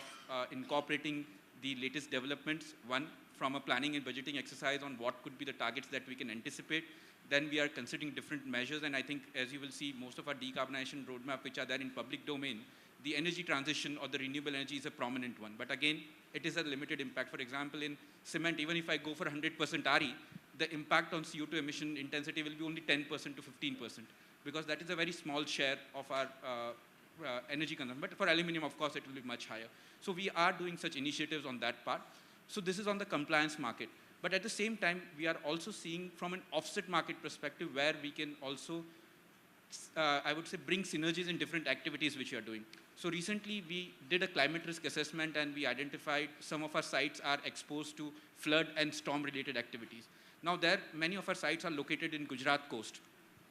incorporating the latest developments, one, from a planning and budgeting exercise on what could be the targets that we can anticipate. Then we are considering different measures, and I think, as you will see, most of our decarbonization roadmap, which are there in public domain, the energy transition or the renewable energy is a prominent one. But again, it is a limited impact. For example, in cement, even if I go for 100% RE, the impact on CO2 emission intensity will be only 10% to 15%, because that is a very small share of our energy consumption. But for aluminium, of course, it will be much higher. So we are doing such initiatives on that part. So this is on the compliance market. But at the same time, we are also seeing from an offset market perspective where we can also, I would say, bring synergies in different activities which we are doing. So recently, we did a climate risk assessment and we identified some of our sites are exposed to flood and storm-related activities. Now there, many of our sites are located in Gujarat coast.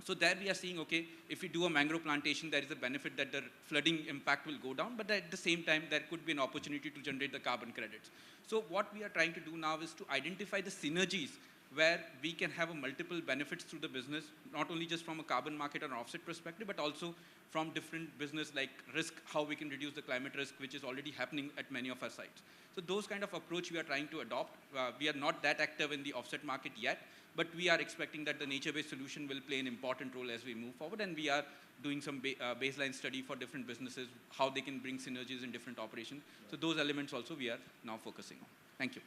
So there we are seeing, okay, if we do a mangrove plantation, there is a benefit that the flooding impact will go down, but at the same time, there could be an opportunity to generate the carbon credits. So what we are trying to do now is to identify the synergies where we can have a multiple benefits through the business, not only just from a carbon market or offset perspective, but also from different business like risk, how we can reduce the climate risk, which is already happening at many of our sites. So those kind of approach we are trying to adopt. We are not that active in the offset market yet, but we are expecting that the nature-based solution will play an important role as we move forward, and we are doing some baseline study for different businesses, how they can bring synergies in different operations. So those elements also we are now focusing on. Thank you.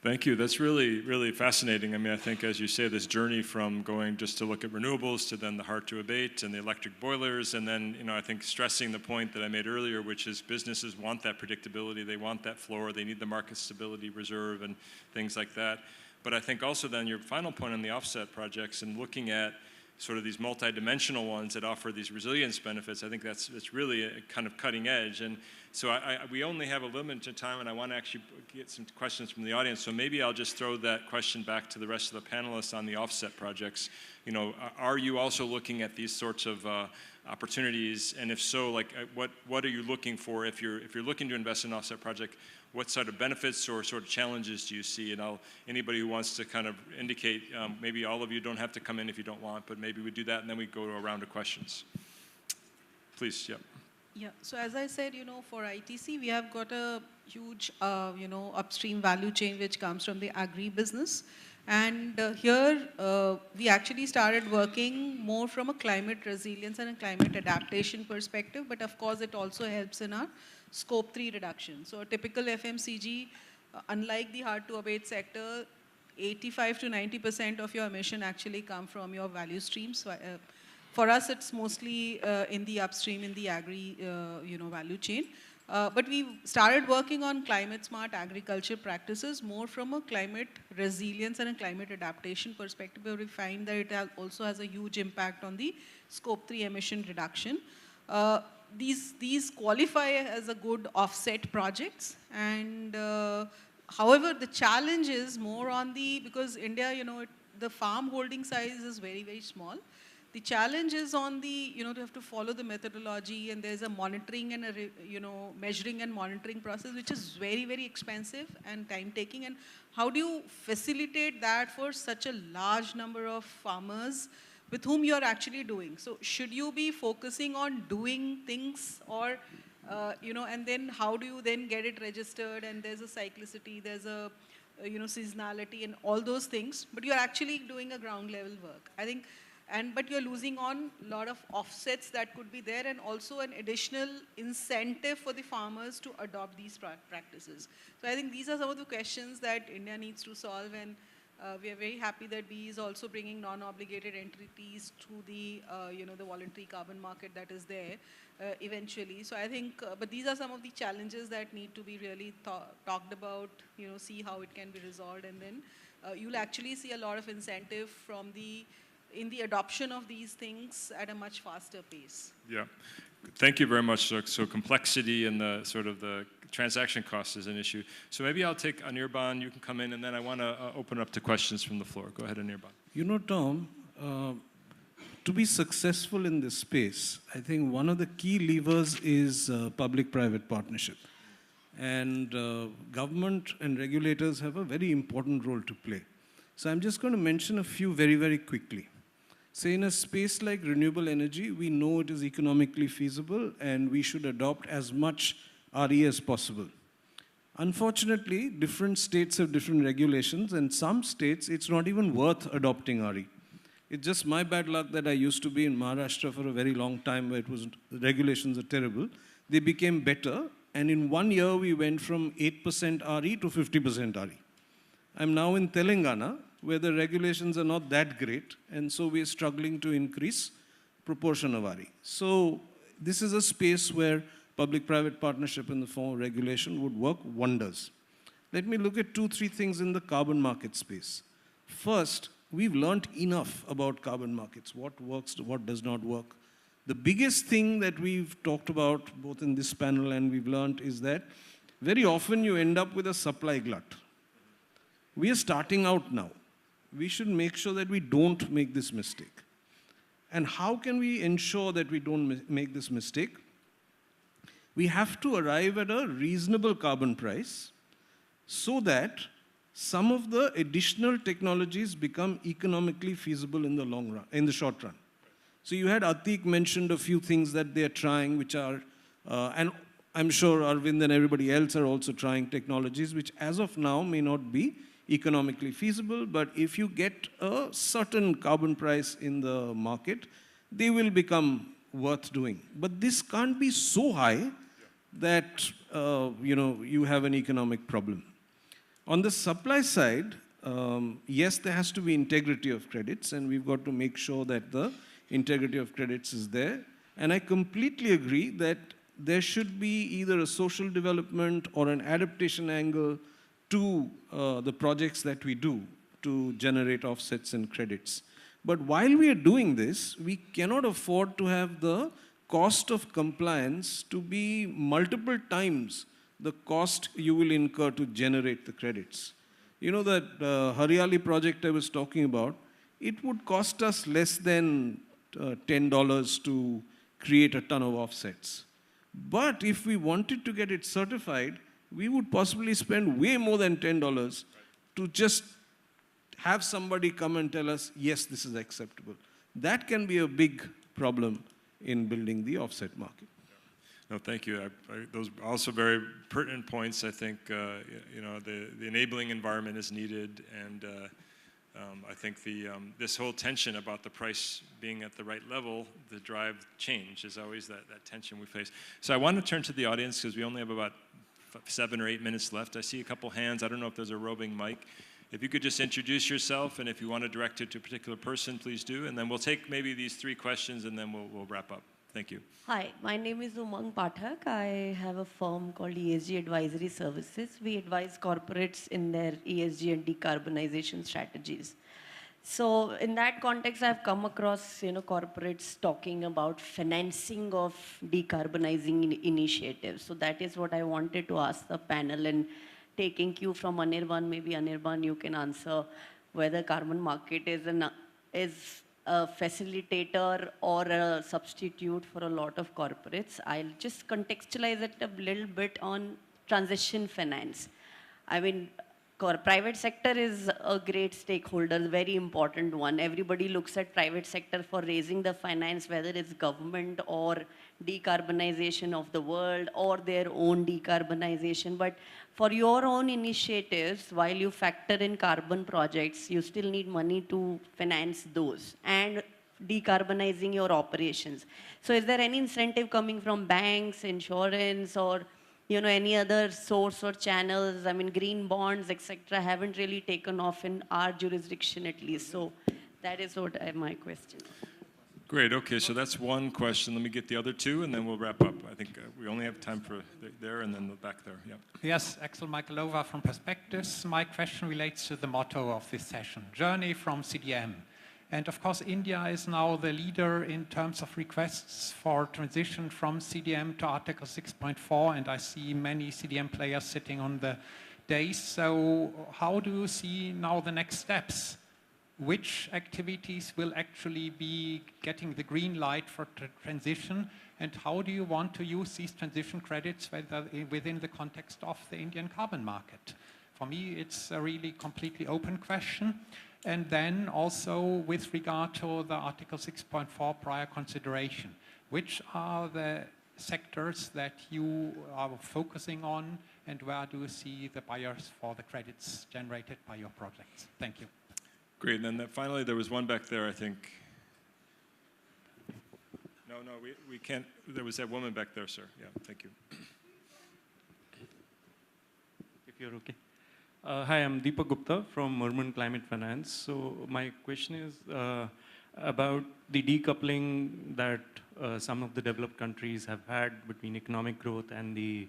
Thank you. That's really, really fascinating. I mean, I think, as you say, this journey from going just to look at renewables to then the hard to abate and the electric boilers, and then, I think stressing the point that I made earlier, which is businesses want that predictability, they want that floor, they need the market stability reserve and things like that. But I think also then your final point on the offset projects and looking at sort of these multidimensional ones that offer these resilience benefits, I think it's really a kind of cutting edge. And so we only have a limited time, and I want to actually get some questions from the audience. So maybe I'll just throw that question back to the rest of the panelists on the offset projects. Are you also looking at these sorts of opportunities? And if so, like what are you looking for if you're looking to invest in an offset project? What sort of benefits or sort of challenges do you see? And anybody who wants to kind of indicate, maybe all of you don't have to come in if you don't want, but maybe we do that and then we go to a round of questions. Please, yeah. Yeah, so as I said, for ITC, we have got a huge, upstream value chain which comes from the agri-business. And here, we actually started working more from a climate resilience and a climate adaptation perspective, but of course, it also helps in our Scope 3 reduction. So a typical FMCG, unlike the hard-to-abate sector, 85 to 90% of your emission actually come from your value streams. So, for us, it's mostly in the upstream, in the agri, value chain. But we started working on climate-smart agriculture practices more from a climate resilience and a climate adaptation perspective, where we find that it also has a huge impact on the Scope 3 emission reduction. These qualify as a good offset projects, and however, the challenge is more on because India, the farm holding size is very, very small. The challenge is on you have to follow the methodology, and there's a monitoring and measuring and monitoring process, which is very, very expensive and time-taking. And how do you facilitate that for such a large number of farmers with whom you are actually doing? So should you be focusing on doing things, or, and then how do you then get it registered? And there's a cyclicity, there's a, seasonality and all those things, but you're actually doing a ground level work, I think. But you're losing on a lot of offsets that could be there, and also an additional incentive for the farmers to adopt these practices. So I think these are some of the questions that India needs to solve, and we are very happy that BE is also bringing non-obligated entities to the, the voluntary carbon market that is there eventually. So I think, but these are some of the challenges that need to be really talked about, see how it can be resolved, and then you'll actually see a lot of incentive from in the adoption of these things at a much faster pace. Yeah, thank you very much. So complexity and the sort of the transaction cost is an issue. So maybe I'll take Anirban, you can come in, and then I want to open up to questions from the floor. Go ahead, Anirban. Tom, to be successful in this space, I think one of the key levers is public-private partnership. And government and regulators have a very important role to play. So I'm just going to mention a few very, very quickly. Say in a space like renewable energy, we know it is economically feasible and we should adopt as much RE as possible. Unfortunately, different states have different regulations, and some states it's not even worth adopting RE. It's just my bad luck that I used to be in Maharashtra for a very long time where the regulations are terrible. They became better, and in 1 year we went from 8% RE to 50% RE. I'm now in Telangana, where the regulations are not that great, and so we're struggling to increase proportion of RE. So this is a space where public-private partnership in the form of regulation would work wonders. let me look at 2-3 things in the carbon market space. First, we've learned enough about carbon markets, what works, what does not work. The biggest thing that we've talked about, both in this panel and we've learned, is that very often you end up with a supply glut. We are starting out now. We should make sure that we don't make this mistake. And how can we ensure that we don't make this mistake? We have to arrive at a reasonable carbon price so that some of the additional technologies become economically feasible in the long run, in the short run. So you had Atik mentioned a few things that they are trying, which are, and I'm sure Arvind and everybody else are also trying technologies which as of now may not be economically feasible, but if you get a certain carbon price in the market, they will become worth doing. But this can't be so high that you have an economic problem. On the supply side, yes, there has to be integrity of credits, and we've got to make sure that the integrity of credits is there. And I completely agree that there should be either a social development or an adaptation angle to the projects that we do to generate offsets and credits. But while we are doing this, we cannot afford to have the cost of compliance to be multiple times the cost you will incur to generate the credits. You know that Haryali project I was talking about, it would cost us less than $10 to create a ton of offsets. But if we wanted to get it certified, we would possibly spend way more than $10 to just have somebody come and tell us, yes, this is acceptable. That can be a big problem in building the offset market. No, thank you. Those are also very pertinent points. I think the enabling environment is needed, and I think this whole tension about the price being at the right level to drive change is always that tension we face. So I want to turn to the audience because we only have about 7 or 8 minutes left. I see a couple hands. I don't know if there's a roving mic. If you could just introduce yourself, and if you want to direct it to a particular person, please do. And then we'll take maybe these 3 questions, and then we'll wrap up. Thank you. Hi, my name is Umang Pathak. I have a firm called ESG Advisory Services. We advise corporates in their ESG and decarbonization strategies. So in that context, I've come across corporates talking about financing of decarbonizing initiatives. So that is what I wanted to ask the panel, and taking cue from Anirban, maybe Anirban, you can answer whether carbon market is a facilitator or a substitute for a lot of corporates. I'll just contextualize it a little bit on transition finance. I mean, private sector is a great stakeholder, very important one. Everybody looks at private sector for raising the finance, whether it's government or decarbonization of the world or their own decarbonization. But for your own initiatives, while you factor in carbon projects, you still need money to finance those and decarbonizing your operations. So is there any incentive coming from banks, insurance, or any other source or channels? I mean, green bonds, etc., haven't really taken off in our jurisdiction at least. So that is what my question. Great. Okay, so that's one question. Let me get the other 2, and then we'll wrap up. I think we only have time for there and then the back there. Yeah. Yes, Axel Michaelova from Perspectives. My question relates to the motto of this session, Journey from CDM. And of course, India is now the leader in terms of requests for transition from CDM to Article 6.4, and I see many CDM players sitting on the dais. So how do you see now the next steps? Which activities will actually be getting the green light for transition, and how do you want to use these transition credits within the context of the Indian carbon market? For me, it's a really completely open question. And then also with regard to the Article 6.4 prior consideration, which are the sectors that you are focusing on, and where do you see the buyers for the credits generated by your projects? Thank you. Great, and then finally there was one back there, I think. No, we can't. There was that woman back there, sir. Yeah, thank you. If you're okay. Hi, I'm Deepak Gupta from Merman Climate Finance. So my question is, about the decoupling that some of the developed countries have had between economic growth and the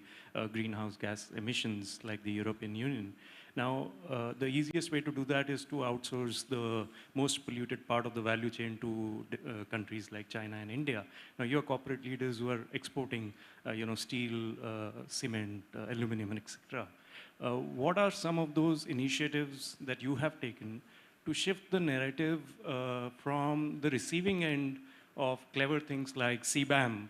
greenhouse gas emissions, like the European Union. Now, the easiest way to do that is to outsource the most polluted part of the value chain to countries like China and India. Now, your corporate leaders who are exporting, steel, cement, aluminum, etc. What are some of those initiatives that you have taken to shift the narrative from the receiving end of clever things like CBAM,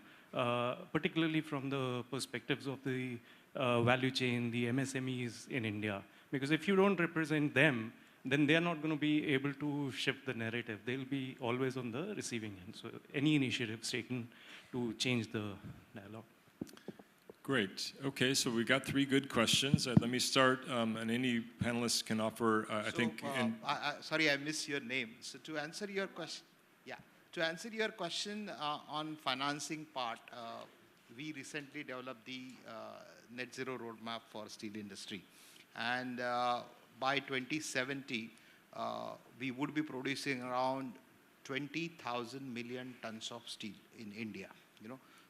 particularly from the perspectives of the value chain, the MSMEs in India? Because if you don't represent them, then they're not going to be able to shift the narrative. They'll be always on the receiving end. So any initiatives taken to change the dialogue? Great. Okay, so we got 3 good questions. Let me start, and any panelists can offer, Sorry, I missed your name. So to answer your question, on financing part, we recently developed the net zero roadmap for steel industry. And by 2070, we would be producing around 20,000 million tons of steel in India.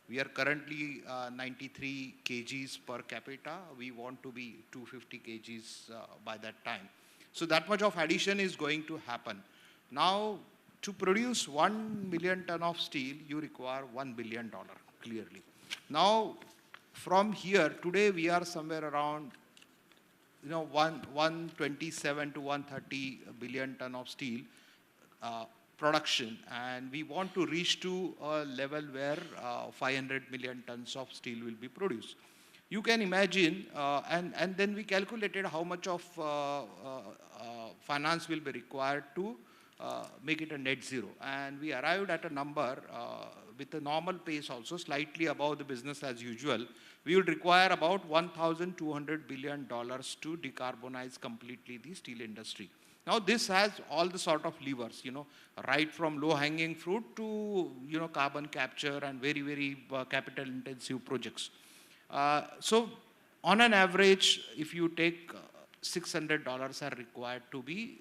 We are currently 93 kgs per capita. We want to be 250 kgs by that time. So that much of addition is going to happen. Now, to produce 1 million ton of steel, you require $1 billion, clearly. Now, from here, today we are somewhere around 127 to 130 billion ton of steel production, and we want to reach to a level where 500 million tons of steel will be produced. You can imagine, and then we calculated how much of finance will be required to make it a net zero. And we arrived at a number with a normal pace also, slightly above the business as usual. We would require about $1,200 billion to decarbonize completely the steel industry. Now this has all the sort of levers, right from low-hanging fruit to, carbon capture and very, very capital-intensive projects. So on an average, if you take $600 are required to be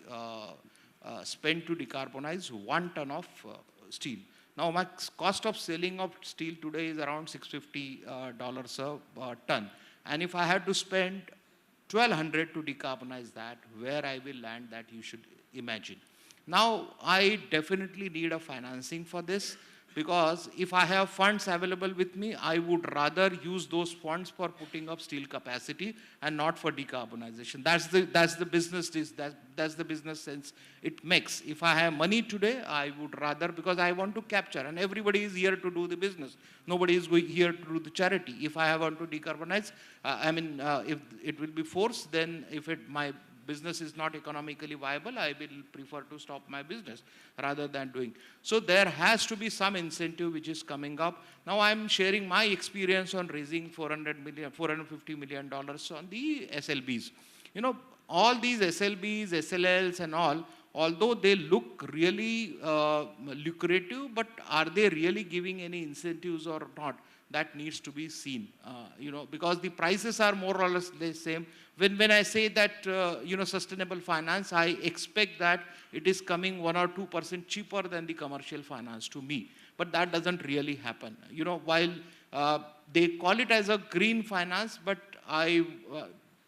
spent to decarbonize 1 ton of steel. Now my cost of selling of steel today is around $650 a ton. And if I had to spend $1,200 to decarbonize that, where I will land, that you should imagine. Now, I definitely need a financing for this, because if I have funds available with me, I would rather use those funds for putting up steel capacity and not for decarbonization. That's the business sense it makes. If I have money today, I would rather, because I want to capture, and everybody is here to do the business. Nobody is here to do the charity. If I want to decarbonize, if it will be forced, then if my business is not economically viable, I will prefer to stop my business rather than doing. So there has to be some incentive which is coming up. Now I'm sharing my experience on raising $450 million on the SLBs. All these SLBs, SLLs and all, although they look really lucrative, but are they really giving any incentives or not? That needs to be seen, because the prices are more or less the same. When I say that, sustainable finance, I expect that it is coming 1 or 2% cheaper than the commercial finance to me. But that doesn't really happen. While they call it as a green finance, but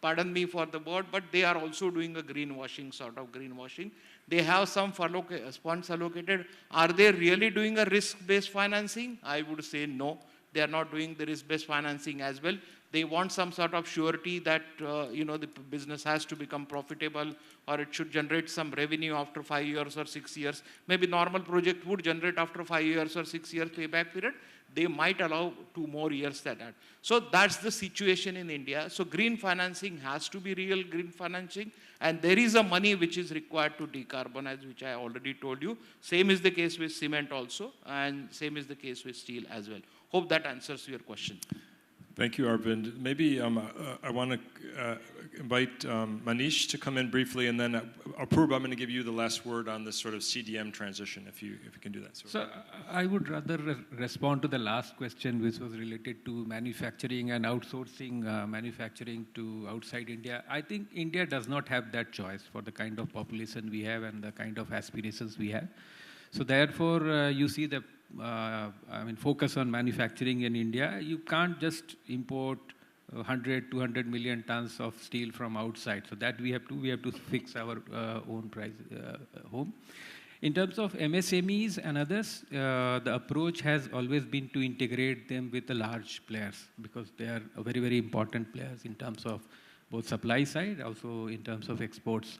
pardon me for the word, but they are also doing a greenwashing, sort of greenwashing. They have some funds allocated. Are they really doing a risk-based financing? I would say no. They are not doing the risk-based financing as well. They want some sort of surety that the business has to become profitable, or it should generate some revenue after 5 years or 6 years. Maybe normal project would generate after 5 years or 6 years payback period. They might allow 2 more years than that. So that's the situation in India. So green financing has to be real green financing, and there is a money which is required to decarbonize, which I already told you. Same is the case with cement also, and same is the case with steel as well. Hope that answers your question. Thank you, Arvind. Maybe I want to invite Manish to come in briefly, and then Apurva, I'm going to give you the last word on this sort of CDM transition, if you can do that. So I would rather respond to the last question, which was related to manufacturing and outsourcing manufacturing to outside India. I think India does not have that choice for the kind of population we have and the kind of aspirations we have. So therefore, you see the focus on manufacturing in India. You can't just import 100, 200 million tons of steel from outside. So that we have to fix our own price home. In terms of MSMEs and others, the approach has always been to integrate them with the large players because they are very, very important players in terms of both supply side, also in terms of exports.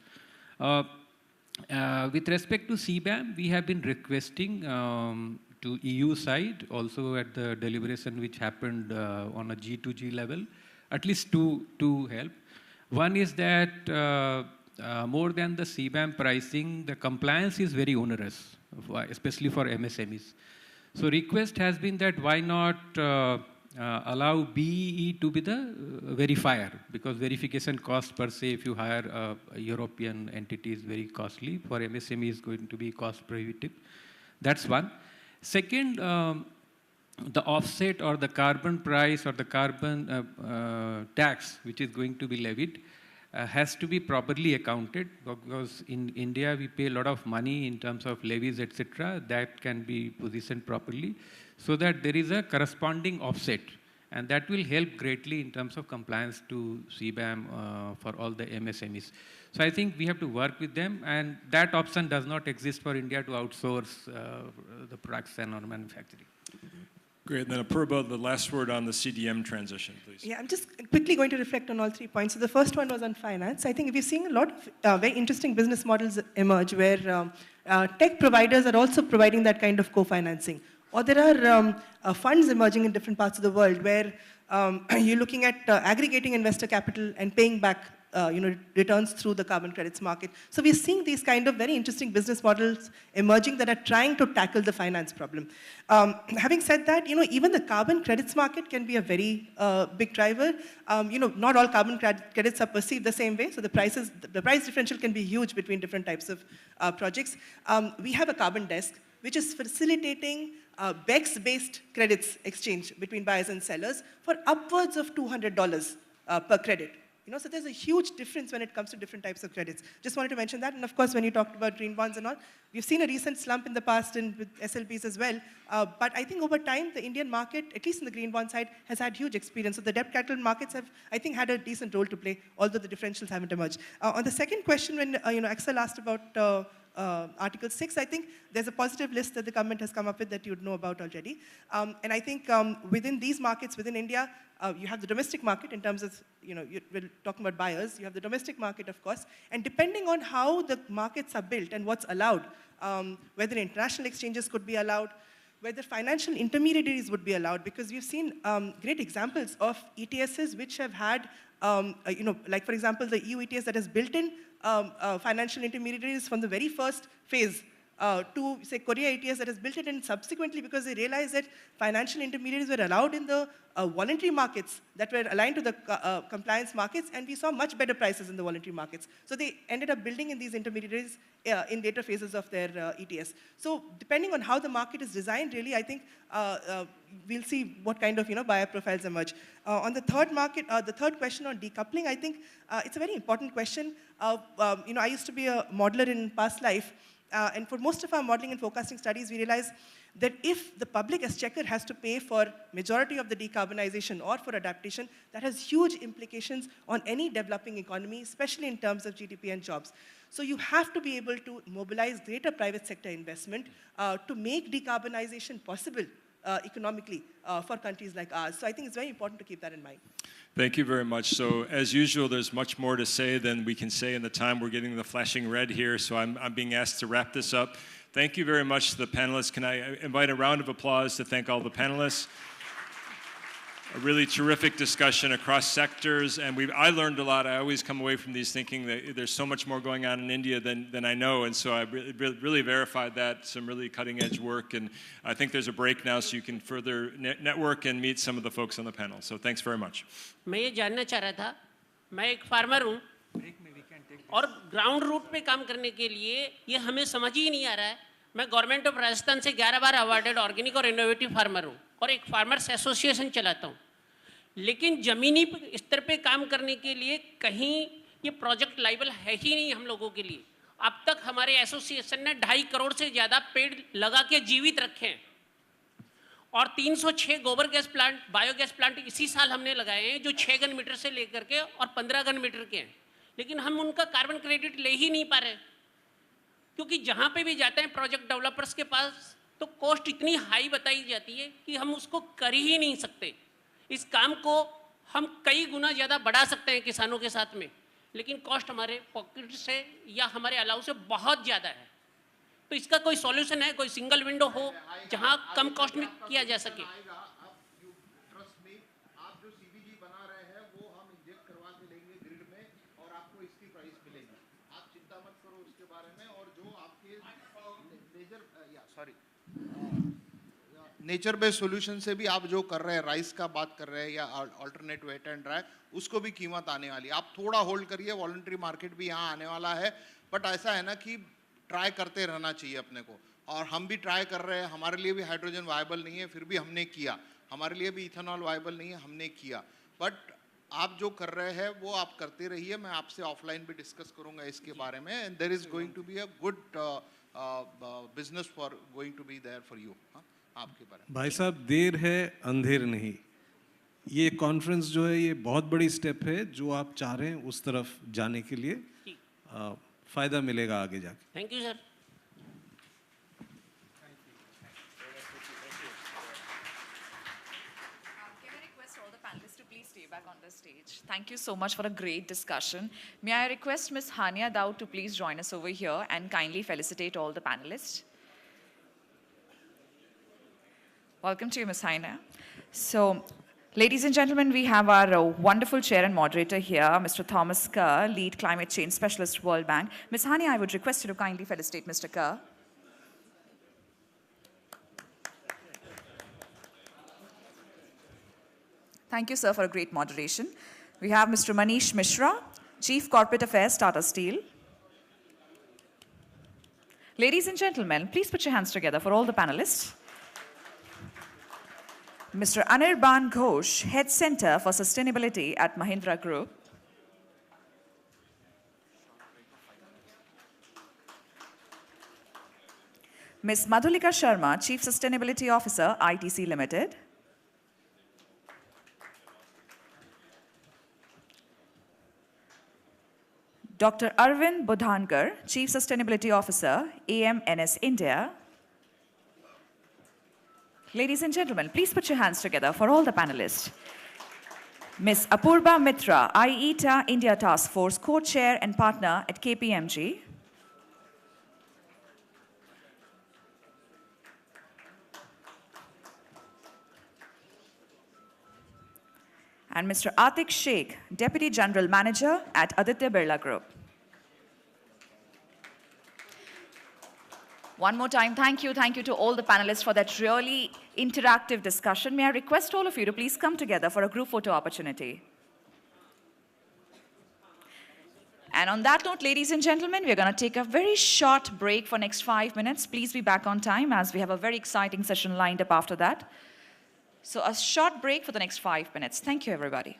With respect to CBAM, we have been requesting to EU side, also at the deliberation which happened on a G2G level, at least two help. One is that more than the CBAM pricing, the compliance is very onerous, especially for MSMEs. So request has been that why not allow BEE to be the verifier, because verification cost per se, if you hire a European entity, is very costly. For MSME is going to be cost prohibitive. That's one. Second, the offset or the carbon price or the carbon tax which is going to be levied has to be properly accounted, because in India we pay a lot of money in terms of levies, etc. That can be positioned properly so that there is a corresponding offset, and that will help greatly in terms of compliance to CBAM for all the MSMEs. So I think we have to work with them, and that option does not exist for India to outsource the production or manufacturing. Great. And then Apurva, the last word on the CDM transition, please. Yeah, I'm just quickly going to reflect on all 3 points. So the first one was on finance. I think we're seeing a lot of very interesting business models emerge where tech providers are also providing that kind of co-financing. Or there are funds emerging in different parts of the world where you're looking at aggregating investor capital and paying back returns through the carbon credits market. So we're seeing these kind of very interesting business models emerging that are trying to tackle the finance problem. Having said that, even the carbon credits market can be a very big driver. Not all carbon credits are perceived the same way, so the price differential can be huge between different types of projects. We have a carbon desk which is facilitating BECS-based credits exchange between buyers and sellers for upwards of $200 per credit. So there's a huge difference when it comes to different types of credits. Just wanted to mention that. And of course, when you talked about green bonds and all, we've seen a recent slump in the past with SLBs as well. But I think over time, the Indian market, at least in the green bond side, has had huge experience. So the debt capital markets have, I think, had a decent role to play, although the differentials haven't emerged. On the second question, when Axel asked about Article 6, I think there's a positive list that the government has come up with that you'd know about already. And I think within these markets, within India, you have the domestic market in terms of, we're talking about buyers. You have the domestic market, of course. And depending on how the markets are built and what's allowed, whether international exchanges could be allowed, whether financial intermediaries would be allowed, because we've seen great examples of ETSs which have had, like for example, the EU ETS that has built in financial intermediaries from the very first phase to, say, Korea ETS that has built it in subsequently because they realized that financial intermediaries were allowed in the voluntary markets that were aligned to the compliance markets, and we saw much better prices in the voluntary markets. So they ended up building in these intermediaries in later phases of their ETS. So depending on how the market is designed, really, I think we'll see what kind of buyer profiles emerge. On the third market, the third question on decoupling, I think it's a very important question. I used to be a modeler in past life, and for most of our modeling and forecasting studies, we realized that if the public exchequer has to pay for majority of the decarbonization or for adaptation, that has huge implications on any developing economy, especially in terms of GDP and jobs. So you have to be able to mobilize greater private sector investment to make decarbonization possible economically for countries like ours. So I think it's very important to keep that in mind. Thank you very much. So as usual, there's much more to say than we can say in the time. We're getting the flashing red here, so I'm being asked to wrap this up. Thank you very much to the panelists. Can I invite a round of applause to thank all the panelists? A really terrific discussion across sectors, and I learned a lot. I always come away from these thinking that there's so much more going on in India than I know, and so I really verified that, some really cutting-edge work, and I think there's a break now so you can further network and meet some of the folks on the panel. So thanks very much. मैं ये जानना चाह रहा था, मैं एक farmer हूँ और ग्राउंड रूट पे काम करने के लिए ये हमें समझ ही नहीं आ रहा है. मैं गवर्नमेंट ऑफ राजस्थान से 11 बार अवार्डेड ऑर्गेनिक और इनोवेटिव फार्मर हूँ और एक फार्मर्स एसोसिएशन चलाता हूँ. लेकिन ज़मीनी स्तर पे काम करने के लिए कहीं ये प्रोजेक्ट लाइबल है ही नहीं हम लोगों के लिए. अब तक हमारे एसोसिएशन ने 2.5 करोड़ से ज़्यादा पेड़ लगा के जीवित रखे हैं और 306 गोबर गैस प्लांट, बायोगैस प्लांट इसी साल हमने लगाए हैं जो 6 घन मीटर से लेकर के और 15 घन मीटर के हैं, लेकिन हम उनका कार्बन क्रेडिट ले ही नहीं पा रहे क्योंकि जहाँ पे भी जाते हैं प्रोजेक्ट डेवलपर्स के पास तो कॉस्ट इतनी हाई बताई जाती है कि हम उसको कर ही नहीं सकते। इस काम को हम कई गुना ज़्यादा बढ़ा सकते हैं किसानों के साथ में, लेकिन कॉस्ट हमारे पॉकेट से या हमारे अलाउ से बहुत ज़्यादा है। तो इसका कोई सॉल्यूशन है, कोई सिंगल विंडो हो जहां कम कॉस्ट में किया जा सके? आप जो सीबीजी बना रहे हैं वो हम इंजेक्ट करवा के लेंगे ग्रिड में और आपको इसकी प्राइस मिलेगी, आप चिंता मत करो उसके बारे में। और जो आपके नेचर बेस्ड सोल्यूशन से भी आप जो कर रहे हैं, राइस का बात कर रहे हैं या अल्टरनेट वेट एंड ड्राई, उसको भी कीमत आने वाली है। आप थोड़ा होल्ड करिए, वॉलंटरी मार्केट भी यहाँ आने वाला है। बट ऐसा है ना कि ट्राई करते रहना चाहिए अपने को, और हम भी ट्राई कर रहे हैं। हमारे लिए भी हाइड्रोजन वायबल नहीं है, फिर भी हमने किया। हमारे लिए भी इथेनॉल वायबल नहीं है, हमने किया। बट आप जो कर रहे हैं वो आप करते रहिए। मैं आपसे ऑफलाइन भी डिस्कस करूंगा इसके बारे में। And there is going to be a good business for going to be there for you. आपके बारे में भाई साहब, देर है अंधेर नहीं। ये कॉन्फ्रेंस जो है ये बहुत बड़ी स्टेप है जो आप चाह रहे हैं उस तरफ जाने के लिए। फायदा मिलेगा आगे जाके। Thank you sir. Back on the stage. Thank you so much for a great discussion. May I request Ms. Hania Daud to please join us over here and kindly felicitate all the panelists. Welcome to you, Ms. Hania. So, ladies and gentlemen, we have our wonderful chair and moderator here, Mr. Thomas Kerr, Lead Climate Change Specialist, World Bank. Ms. Hania, I would request you to kindly felicitate Mr. Kerr. Thank you, sir, for a great moderation. We have Mr. Manish Mishra, Chief Corporate Affairs, Tata Steel. Ladies and gentlemen, please put your hands together for all the panelists. Mr. Anirban Ghosh, Head Center for Sustainability at Mahindra Group. Ms. Madhulika Sharma, Chief Sustainability Officer, ITC Limited. Dr. Arvind Budhankar, Chief Sustainability Officer, AMNS India. Ladies and gentlemen, please put your hands together for all the panelists. Ms. Apurva Mitra, IETA India Task Force, Co-Chair and Partner at KPMG. And Mr. Atik Sheikh, Deputy General Manager at Aditya Birla Group. One more time, thank you to all the panelists for that really interactive discussion. May I request all of you to please come together for a group photo opportunity. And on that note, ladies and gentlemen, we're going to take a very short break for next 5 minutes. Please be back on time as we have a very exciting session lined up after that. So a short break for the next 5 minutes. Thank you, everybody.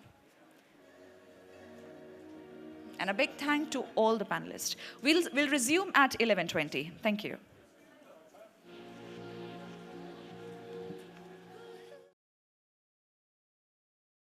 And a big thank to all the panelists. We'll resume at 11:20. Thank you.